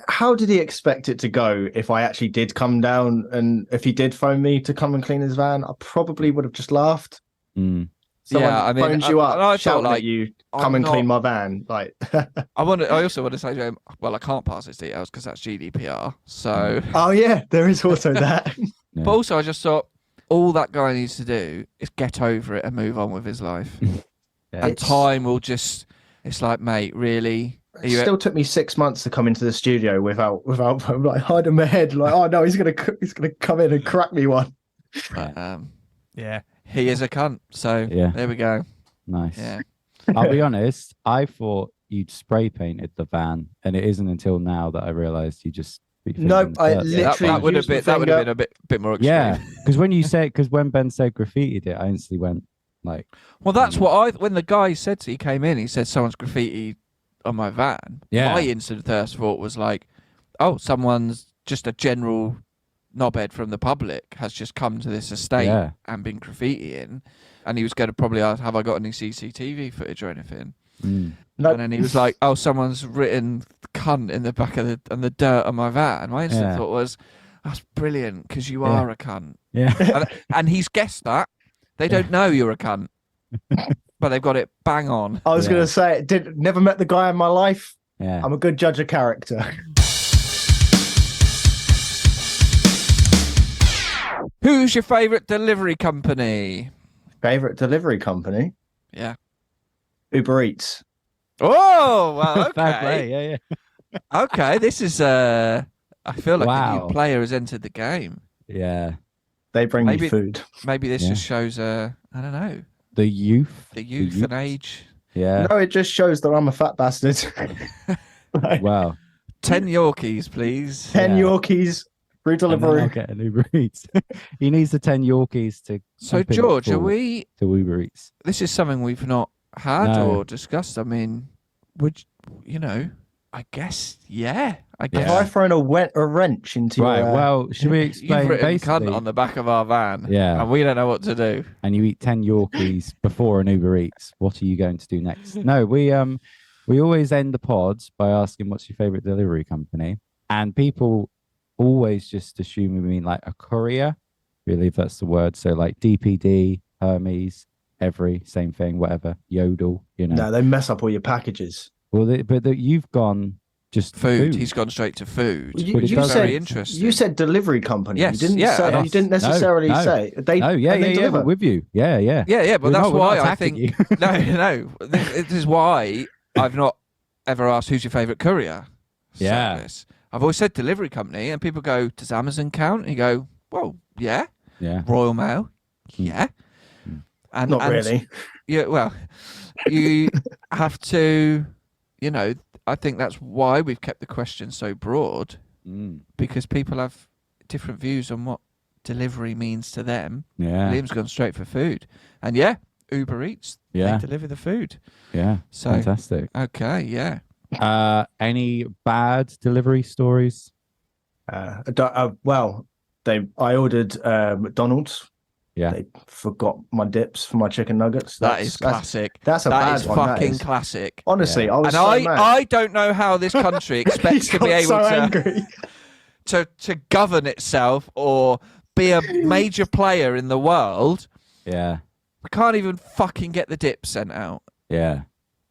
Speaker 4: how did he expect it to go if I actually did come down, and if he did phone me to come and clean his van? I probably would have just laughed.
Speaker 3: Mm.
Speaker 4: Someone phones you up, shouting at you, come and clean my van. Like,
Speaker 5: I also want to say to him, well, I can't pass his details because that's GDPR. So.
Speaker 4: Oh yeah, there is also that.
Speaker 3: Yeah.
Speaker 5: But also, I just thought, all that guy needs to do is get over it and move on with his life. And time will just. It's like, mate, really.
Speaker 4: It still took me 6 months to come into the studio without like hiding my head. Like, oh no, he's gonna come in and crack me one.
Speaker 5: Yeah, he is a cunt. So there we go.
Speaker 3: Nice.
Speaker 5: Yeah.
Speaker 3: I'll be honest. I thought you'd spray painted the van, and it isn't until now that I realised you just.
Speaker 4: No, I literally.
Speaker 5: That would have been a bit more extreme.
Speaker 3: Yeah, because when Ben said graffitied it, I instantly went like.
Speaker 5: Well, that's what when the guy said he came in, he said someone's graffiti on my van.
Speaker 3: Yeah.
Speaker 5: My instant first thought was like, oh, someone's just a general knobhead from the public has just come to this estate and been graffitiing, and he was going to probably ask, have I got any CCTV footage or anything?
Speaker 4: Nope.
Speaker 5: And then he was like, oh, someone's written cunt in the back of the dirt on my van. And my instant thought was, that's brilliant, because you are a cunt.
Speaker 3: Yeah.
Speaker 5: and he's guessed that. They don't know you're a cunt. But they've got it bang on.
Speaker 4: I was going to say, never met the guy in my life.
Speaker 3: Yeah.
Speaker 4: I'm a good judge of character.
Speaker 5: Who's your favourite delivery company?
Speaker 4: Favorite delivery company?
Speaker 5: Yeah.
Speaker 4: Uber Eats.
Speaker 5: Oh, well,
Speaker 3: Fair
Speaker 5: okay.
Speaker 3: play. Yeah.
Speaker 5: Okay, this is I feel like a new
Speaker 3: Wow.
Speaker 5: player has entered the game.
Speaker 3: Yeah.
Speaker 4: They bring me food.
Speaker 5: Maybe this just shows I don't know.
Speaker 3: The youth
Speaker 5: And age.
Speaker 3: Yeah.
Speaker 4: No, it just shows that I'm a fat bastard.
Speaker 3: Wow.
Speaker 5: 10 Yorkies, please.
Speaker 4: 10 Yorkies, free delivery.
Speaker 3: I'll get an Uber Eats. He needs the 10 Yorkies to.
Speaker 5: So,
Speaker 3: pump him
Speaker 5: George, are
Speaker 3: forward
Speaker 5: we?
Speaker 3: to Uber Eats?
Speaker 5: This is something we've not had
Speaker 3: No.
Speaker 5: or discussed. I mean, I guess, I
Speaker 4: Have
Speaker 5: guess.
Speaker 4: I thrown a wrench into
Speaker 3: Right.
Speaker 4: your...
Speaker 3: Well, should we
Speaker 5: You've
Speaker 3: explain
Speaker 5: written
Speaker 3: basically?
Speaker 5: cunt on the back of our van.
Speaker 3: Yeah.
Speaker 5: And we don't know what to do.
Speaker 3: And you eat 10 Yorkies before an Uber Eats. What are you going to do next? No, we always end the pods by asking what's your favorite delivery company, and people always just assume we mean like a courier. Really, if that's the word. So like DPD, Hermes, Every, same thing, whatever, Yodel.
Speaker 4: No, they mess up all your packages.
Speaker 3: Well, you've gone just
Speaker 5: Food. He's gone straight to food.
Speaker 3: But it
Speaker 4: You
Speaker 3: does-
Speaker 4: said,
Speaker 5: very interesting.
Speaker 4: you said delivery company.
Speaker 5: Yes,
Speaker 4: You didn't
Speaker 5: yeah,
Speaker 4: say,
Speaker 5: yes.
Speaker 4: you didn't necessarily
Speaker 3: No.
Speaker 4: say. They
Speaker 3: we're
Speaker 4: deliver.
Speaker 3: with you. Yeah.
Speaker 5: Yeah, but
Speaker 3: We're
Speaker 5: that's
Speaker 3: not- we're
Speaker 5: why
Speaker 3: not
Speaker 5: I
Speaker 3: attacking
Speaker 5: think
Speaker 3: you.
Speaker 5: no. This is why I've not ever asked who's your favourite courier.
Speaker 3: Yeah.
Speaker 5: service. I've always said delivery company, and people go, "Does Amazon count?" And you go, Well, yeah.
Speaker 3: Yeah.
Speaker 5: Royal Mail, yeah. And
Speaker 4: Not really.
Speaker 5: Yeah, well, you have to, you know, I think that's why we've kept the question so broad, because people have different views on what delivery means to them.
Speaker 3: Yeah.
Speaker 5: Liam's gone straight for food. And yeah, Uber Eats,
Speaker 3: Yeah.
Speaker 5: they deliver the food.
Speaker 3: Yeah.
Speaker 5: So,
Speaker 3: Fantastic.
Speaker 5: okay, yeah.
Speaker 3: Any bad delivery stories?
Speaker 4: Well, I ordered McDonald's.
Speaker 3: Yeah.
Speaker 4: They forgot my dips for my chicken nuggets.
Speaker 5: That is classic.
Speaker 4: That's a
Speaker 5: That
Speaker 4: bad
Speaker 5: is
Speaker 4: one.
Speaker 5: fucking
Speaker 4: That is.
Speaker 5: classic.
Speaker 4: Honestly,
Speaker 3: Yeah.
Speaker 4: I was
Speaker 5: And
Speaker 4: so mad.
Speaker 5: I don't know how this country expects to be able
Speaker 4: so
Speaker 5: to,
Speaker 4: angry.
Speaker 5: to govern itself or be a major player in the world.
Speaker 3: Yeah.
Speaker 5: We can't even fucking get the dip sent out.
Speaker 3: Yeah.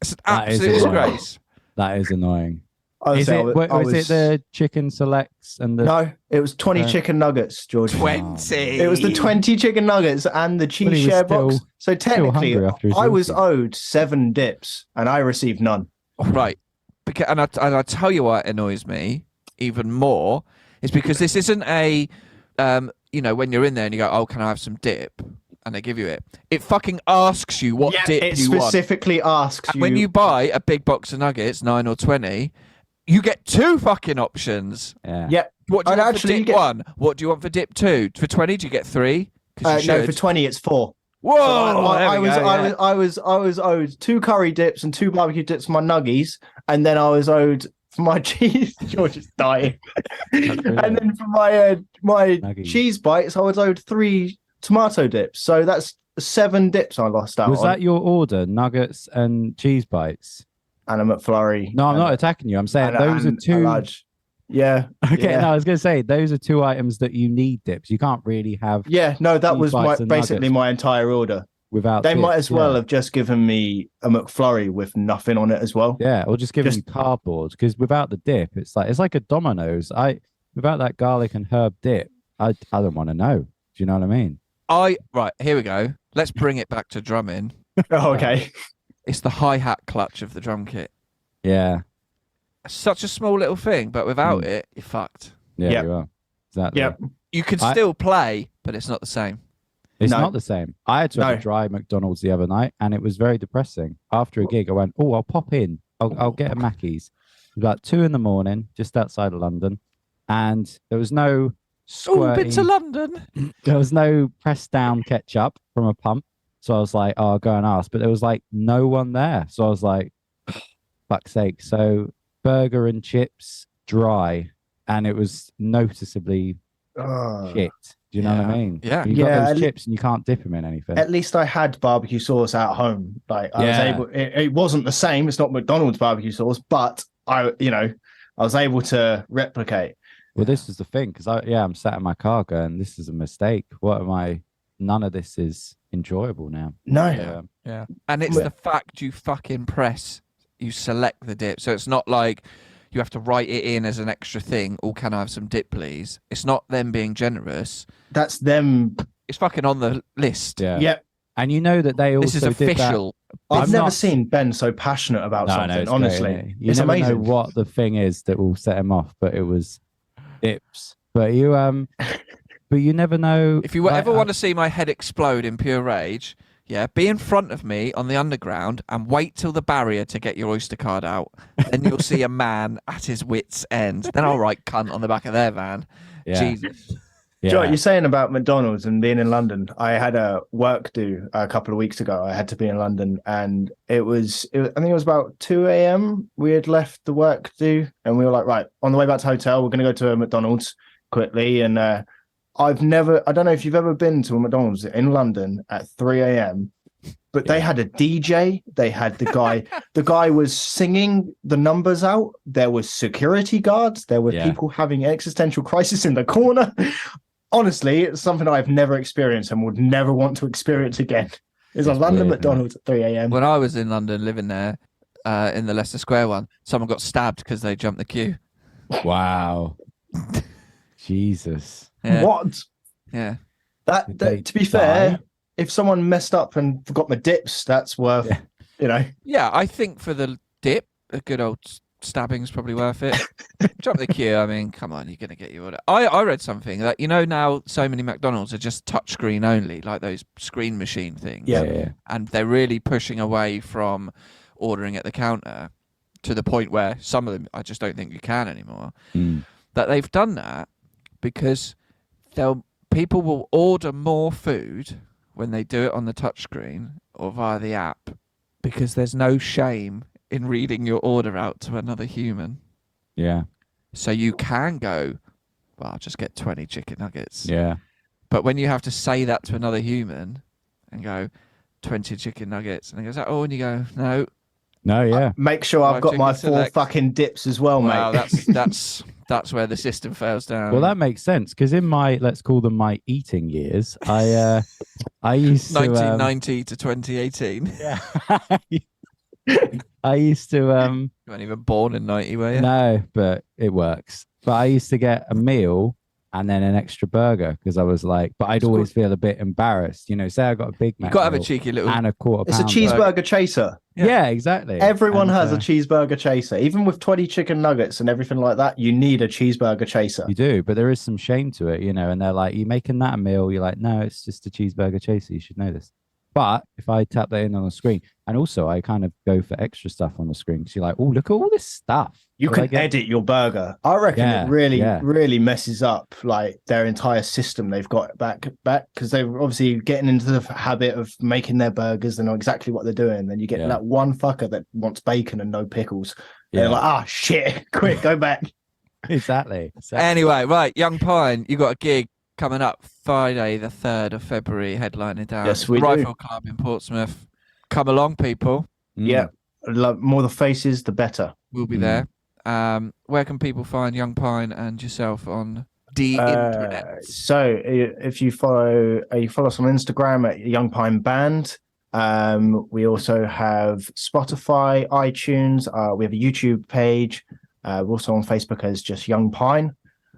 Speaker 5: It's an
Speaker 3: That is
Speaker 5: absolute
Speaker 3: annoying.
Speaker 5: disgrace.
Speaker 3: That is annoying.
Speaker 4: Honestly,
Speaker 3: Was it the chicken selects and the
Speaker 4: No, it was 20
Speaker 3: Uh,
Speaker 4: chicken nuggets, George.
Speaker 5: 20.
Speaker 4: It was the 20 chicken nuggets and the
Speaker 3: Well,
Speaker 4: cheese
Speaker 3: he was
Speaker 4: share box.
Speaker 3: still-
Speaker 4: So technically,
Speaker 3: hungry after his
Speaker 4: I was
Speaker 3: meeting.
Speaker 4: owed 7 dips and I received none.
Speaker 5: Right. Because, and I tell you why it annoys me even more is because this isn't a, you know, when you're in there and you go, oh, can I have some dip? And they give you it. It fucking asks you what dip
Speaker 4: it
Speaker 5: you want.
Speaker 4: specifically asks
Speaker 5: And when you buy a big box of nuggets, 9 or 20, you get 2 fucking options.
Speaker 3: Yeah.
Speaker 4: Yep.
Speaker 5: What do you
Speaker 4: And
Speaker 5: want
Speaker 4: actually,
Speaker 5: for
Speaker 4: you
Speaker 5: dip
Speaker 4: get-
Speaker 5: 1? What do you want for dip 2? For 20, do you get 3? 'Cause you
Speaker 4: No,
Speaker 5: should.
Speaker 4: for 20 it's 4.
Speaker 5: Whoa!
Speaker 4: I
Speaker 5: there we
Speaker 4: was
Speaker 5: go,
Speaker 4: I was owed 2 curry dips and 2 barbecue dips for my nuggies, and then I was owed for my cheese. George is dying. And then for my
Speaker 3: Nuggies.
Speaker 4: cheese bites, I was owed 3 tomato dips. So that's 7 dips I lost out
Speaker 3: Was
Speaker 4: on.
Speaker 3: that your order? Nuggets and cheese bites?
Speaker 4: And a McFlurry.
Speaker 3: No, I'm
Speaker 4: and-
Speaker 3: not attacking you. I'm saying
Speaker 4: and-
Speaker 3: those are
Speaker 4: and a
Speaker 3: 2.
Speaker 4: large. Yeah.
Speaker 3: Okay,
Speaker 4: yeah.
Speaker 3: no, I was going to say those are 2 items that you need dips. You can't really have
Speaker 4: Yeah, no, that
Speaker 3: Cheese
Speaker 4: was
Speaker 3: bites and
Speaker 4: basically
Speaker 3: nuggets.
Speaker 4: my entire order.
Speaker 3: without.
Speaker 4: They might
Speaker 3: dips,
Speaker 4: as well
Speaker 3: yeah.
Speaker 4: have just given me a McFlurry with nothing on it as well.
Speaker 3: Yeah, or just giving
Speaker 4: Just-
Speaker 3: you cardboard because without the dip, it's like a Domino's. Without that garlic and herb dip, I don't want to know. Do you know what I mean?
Speaker 5: Right, here we go. Let's bring it back to drumming.
Speaker 4: Oh, okay.
Speaker 5: It's the hi-hat clutch of the drum kit.
Speaker 3: Yeah,
Speaker 5: Such a small little thing, but without it, you're fucked.
Speaker 3: yeah,
Speaker 4: Yep.
Speaker 3: you are. Exactly.
Speaker 4: Yep.
Speaker 5: You can
Speaker 3: I-
Speaker 5: still play, but it's not the same.
Speaker 3: It's
Speaker 4: No.
Speaker 3: not the same. I had to have
Speaker 4: No.
Speaker 3: a dry McDonald's the other night, and it was very depressing. After a gig, I went, "Oh, I'll pop in. I'll get a Mackey's." It was about 2 a.m, just outside of London, and there was no
Speaker 5: Oh, been to
Speaker 3: squirting.
Speaker 5: London.
Speaker 3: There was no pressed down ketchup from a pump. So I was like, "Oh, I'll go and ask," but there was like no one there. So I was like, "Fuck's sake!" So burger and chips dry, and it was noticeably shit. Do you know what I mean?
Speaker 5: Yeah.
Speaker 3: You got
Speaker 4: Yeah,
Speaker 3: those
Speaker 4: at le-
Speaker 3: chips and you can't dip them in anything.
Speaker 4: At least I had barbecue sauce at home. Like I was
Speaker 3: Yeah.
Speaker 4: able. It wasn't the same. It's not McDonald's barbecue sauce, but I was able to replicate.
Speaker 3: Well, this is the thing because I'm sat in my car going, "This is a mistake. What am I? None of this is enjoyable now."
Speaker 4: No.
Speaker 3: Yeah.
Speaker 5: Yeah. And it's the fact you fucking press, you select the dip. So it's not like you have to write it in as an extra thing. Oh, can I have some dip, please? It's not them being generous.
Speaker 4: That's them.
Speaker 5: It's fucking on the list.
Speaker 3: Yeah.
Speaker 4: Yep.
Speaker 3: And you know that they also
Speaker 5: This is
Speaker 3: did that.
Speaker 5: official.
Speaker 4: I've
Speaker 3: I'm
Speaker 4: never
Speaker 3: not-
Speaker 4: seen Ben so passionate about something.
Speaker 3: it's great,
Speaker 4: honestly,
Speaker 3: isn't it? You
Speaker 4: it's
Speaker 3: never
Speaker 4: amazing.
Speaker 3: know what the thing is that will set him off, but it was dips. But you never know.
Speaker 5: If you ever want to see my head explode in pure rage, yeah, be in front of me on the underground and wait till the barrier to get your Oyster card out. Then you'll see a man at his wit's end. Then I'll write cunt on the back of their van.
Speaker 3: Yeah.
Speaker 5: Jesus.
Speaker 3: Yeah.
Speaker 4: Joe, you're saying about McDonald's and being in London. I had a work due a couple of weeks ago. I had to be in London, and I think it was about 2 a.m. We had left the work due, and we were like, right, on the way back to hotel, we're going to go to a McDonald's quickly. And I don't know if you've ever been to a McDonald's in London at 3 a.m., but they had a DJ. They had the guy was singing the numbers out. There was security guards. There were
Speaker 3: Yeah.
Speaker 4: people having existential crisis in the corner. Honestly, it's something I've never experienced and would never want to experience again. It's a
Speaker 3: It's
Speaker 4: London
Speaker 3: weird,
Speaker 4: McDonald's at 3 a.m.
Speaker 5: When I was in London living there, in the Leicester Square one, someone got stabbed because they jumped the queue.
Speaker 3: Wow. Jesus.
Speaker 5: Yeah.
Speaker 4: What?
Speaker 5: Yeah.
Speaker 3: Did they
Speaker 4: To be fair,
Speaker 3: die?
Speaker 4: if someone messed up and forgot my dips, that's worth,
Speaker 3: Yeah.
Speaker 4: you know.
Speaker 5: Yeah, I think for the dip, a good old stabbing's probably worth it. Jump the queue. I mean, come on, you're gonna get your order. I read something that now so many McDonald's are just touchscreen only, like those screen machine things.
Speaker 3: Yeah.
Speaker 5: And they're really pushing away from ordering at the counter to the point where some of them I just don't think you can anymore. That they've done that because people will order more food when they do it on the touchscreen or via the app because there's no shame in reading your order out to another human.
Speaker 3: Yeah.
Speaker 5: So you can go, well, I'll just get 20 chicken nuggets.
Speaker 3: Yeah.
Speaker 5: But when you have to say that to another human and go, 20 chicken nuggets, and he goes, oh, and you go, no.
Speaker 3: No, yeah.
Speaker 4: Make sure I've got my 4 fucking dips as well,
Speaker 5: Wow,
Speaker 4: mate.
Speaker 5: that's where the system fails down.
Speaker 3: Well, that makes sense because in my, let's call them my eating years, I used to
Speaker 5: 1990 to 2018.
Speaker 3: Yeah. I used to
Speaker 5: You weren't even born in 90, were you?
Speaker 3: no, but it works. But I used to get a meal and then an extra burger because I was like, but I'd always feel a bit embarrassed. Say I got a Big Mac
Speaker 5: You've got to have a
Speaker 3: meal
Speaker 5: cheeky little.
Speaker 3: and a quarter
Speaker 4: It's a
Speaker 3: pounder.
Speaker 4: cheeseburger chaser.
Speaker 3: Yeah, exactly.
Speaker 4: Everyone
Speaker 3: And,
Speaker 4: has a cheeseburger chaser. Even with 20 chicken nuggets and everything like that, you need a cheeseburger chaser.
Speaker 3: You do, but there is some shame to it, and they're like, you making that a meal? You're like, no, it's just a cheeseburger chaser. You should know this. But if I tap that in on the screen, and also I kind of go for extra stuff on the screen because you're like, oh, look at all this stuff.
Speaker 4: You
Speaker 3: Will I
Speaker 4: can
Speaker 3: get-
Speaker 4: edit your burger. I reckon
Speaker 3: Yeah,
Speaker 4: it really,
Speaker 3: yeah.
Speaker 4: really messes up like their entire system they've got back because they're obviously getting into the habit of making their burgers. They know exactly what they're doing. Then you get
Speaker 3: Yeah.
Speaker 4: that one fucker that wants bacon and no pickles.
Speaker 3: Yeah.
Speaker 4: They're like, shit, quick, go back.
Speaker 3: Exactly.
Speaker 5: Anyway, right, Young Pine, you got a gig coming up Friday, the 3rd of February, headlining down
Speaker 4: Yes, we
Speaker 5: the
Speaker 4: do.
Speaker 5: Rifle Club in Portsmouth. Come along, people.
Speaker 4: Yeah. More the faces, the better.
Speaker 5: We'll be there. Where can people find Young Pine and yourself on the internet?
Speaker 4: So if you follow us on Instagram at Young Pine Band. We also have Spotify, iTunes. We have a YouTube page. We're also on Facebook as just Young Pine.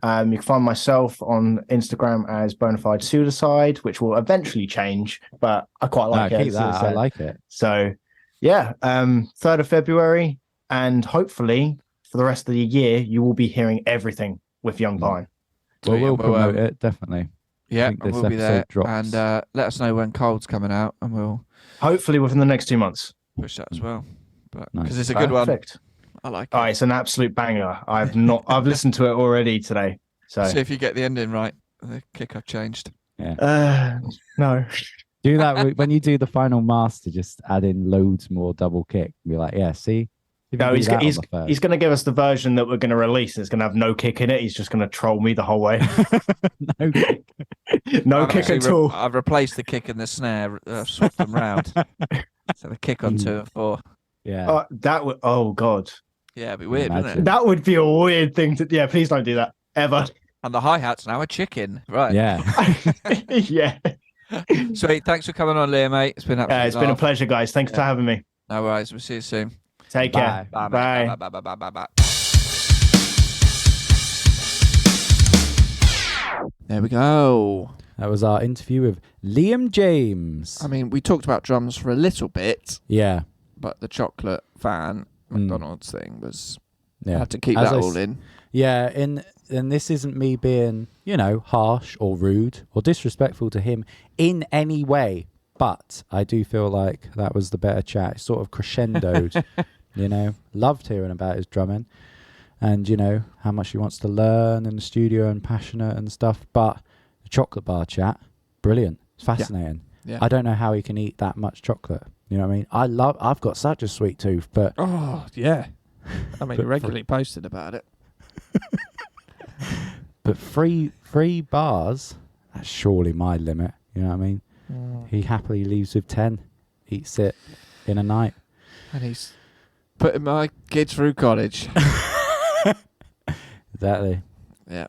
Speaker 4: You can find myself on Instagram as Bonafide Pseudocide, which will eventually change, but I quite like it.
Speaker 3: Keep that. I like it.
Speaker 4: So, yeah, 3rd of February, and hopefully for the rest of the year, you will be hearing everything with Young Pine.
Speaker 3: Well, we'll promote it, definitely.
Speaker 5: Yeah,
Speaker 3: think this
Speaker 5: we'll be there.
Speaker 3: episode drops.
Speaker 5: And let us know when Cold's coming out, and we'll
Speaker 4: Hopefully within the next 2 months.
Speaker 5: push that as well. But
Speaker 3: Nice.
Speaker 5: because it's a good one,
Speaker 4: Perfect.
Speaker 5: I like it.
Speaker 4: Oh, it's an absolute banger. I've listened to it already today. So,
Speaker 5: See if you get the ending right. The kick I've changed.
Speaker 4: no.
Speaker 3: Do that when you do the final master. Just add in loads more double kick. Be like, yeah, see. If you
Speaker 4: No,
Speaker 3: do
Speaker 4: he's
Speaker 3: that on
Speaker 4: he's
Speaker 3: the first.
Speaker 4: he's going to give us the version that we're going to release. It's going to have no kick in it. He's just going to troll me the whole way.
Speaker 3: No kick.
Speaker 4: No
Speaker 5: I've
Speaker 4: kick
Speaker 5: actually
Speaker 4: at all.
Speaker 5: I've replaced the kick and the snare, swapped them round. So the kick on 2 and 4.
Speaker 3: Yeah.
Speaker 4: That would. Oh God,
Speaker 5: Yeah, it'd be weird, wouldn't it?
Speaker 3: Imagine.
Speaker 4: that would be a weird thing to. Yeah, please don't do that ever.
Speaker 5: And the hi-hat's now a chicken. Right.
Speaker 3: Yeah.
Speaker 4: Yeah.
Speaker 5: Sweet. Thanks for coming on, Leah, mate. It's been
Speaker 4: It's been a pleasure, guys. Thanks for having me.
Speaker 5: No worries. We'll see you soon.
Speaker 4: Take care.
Speaker 3: Bye.
Speaker 4: Bye.
Speaker 5: Mate. Bye. Bye. There we go.
Speaker 3: That was our interview with Liam James.
Speaker 5: I mean, we talked about drums for a little bit,
Speaker 3: Yeah.
Speaker 5: but the chocolate fan McDonald's thing was
Speaker 3: Yeah.
Speaker 5: had to keep
Speaker 3: As
Speaker 5: that
Speaker 3: I
Speaker 5: all
Speaker 3: s-
Speaker 5: in.
Speaker 3: Yeah, and this isn't me being, harsh or rude or disrespectful to him in any way, but I do feel like that was the better chat. It sort of crescendoed, loved hearing about his drumming and, how much he wants to learn in the studio and passionate and stuff, but the chocolate bar chat, brilliant. It's fascinating.
Speaker 5: Yeah.
Speaker 3: I don't know how he can eat that much chocolate. You know what I mean? I've got such a sweet tooth, but
Speaker 5: Oh, yeah. I mean,
Speaker 3: But
Speaker 5: you regularly posted about it.
Speaker 3: But three bars, that's surely my limit. You know what I mean? He happily leaves with 10, eats it in a night.
Speaker 5: And he's putting my kids through college.
Speaker 3: Exactly.
Speaker 5: Yeah.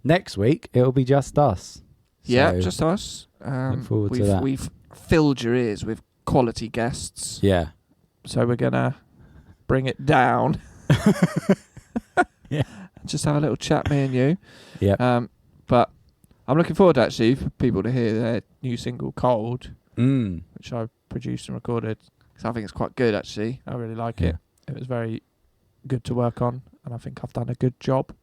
Speaker 3: Next week, it'll be just us.
Speaker 5: Yeah,
Speaker 3: So,
Speaker 5: just us.
Speaker 3: look forward to
Speaker 5: we've,
Speaker 3: that.
Speaker 5: We've filled your ears with quality guests.
Speaker 3: Yeah.
Speaker 5: So we're going to bring it down.
Speaker 3: Yeah.
Speaker 5: Just have a little chat, me and you.
Speaker 3: Yeah.
Speaker 5: But I'm looking forward, actually, for people to hear their new single, Cold, which I produced and recorded. Because I think it's quite good, actually. I really like it. It was very good to work on, and I think I've done a good job.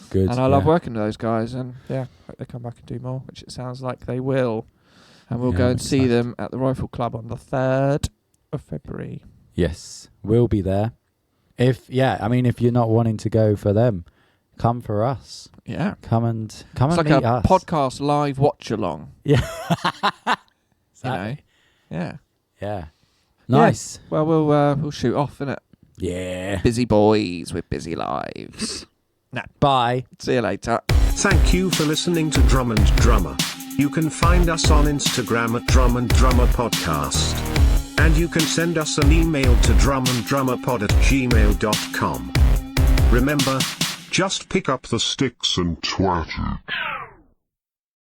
Speaker 3: Good.
Speaker 5: And I love working with those guys, and yeah, hope they come back and do more, which it sounds like they will. And we'll
Speaker 3: Yeah,
Speaker 5: go
Speaker 3: I'm
Speaker 5: and see
Speaker 3: excited.
Speaker 5: them at the Rifle Club on the 3rd of February.
Speaker 3: Yes, we'll be there. If you're not wanting to go for them, come for us.
Speaker 5: Yeah.
Speaker 3: Come and
Speaker 5: It's like
Speaker 3: meet
Speaker 5: a
Speaker 3: us.
Speaker 5: podcast live watch along.
Speaker 3: Yeah.
Speaker 5: You know? Yeah.
Speaker 3: Yeah. Nice.
Speaker 5: Well, we'll shoot off, innit?
Speaker 3: Yeah.
Speaker 5: Busy boys with busy lives.
Speaker 3: Bye.
Speaker 5: See you later.
Speaker 6: Thank you for listening to Drum and Drummer. You can find us on Instagram at Drum and Drummer Podcast. And you can send us an email to drumanddrummerpod@gmail.com. Remember, just pick up the sticks and twat it.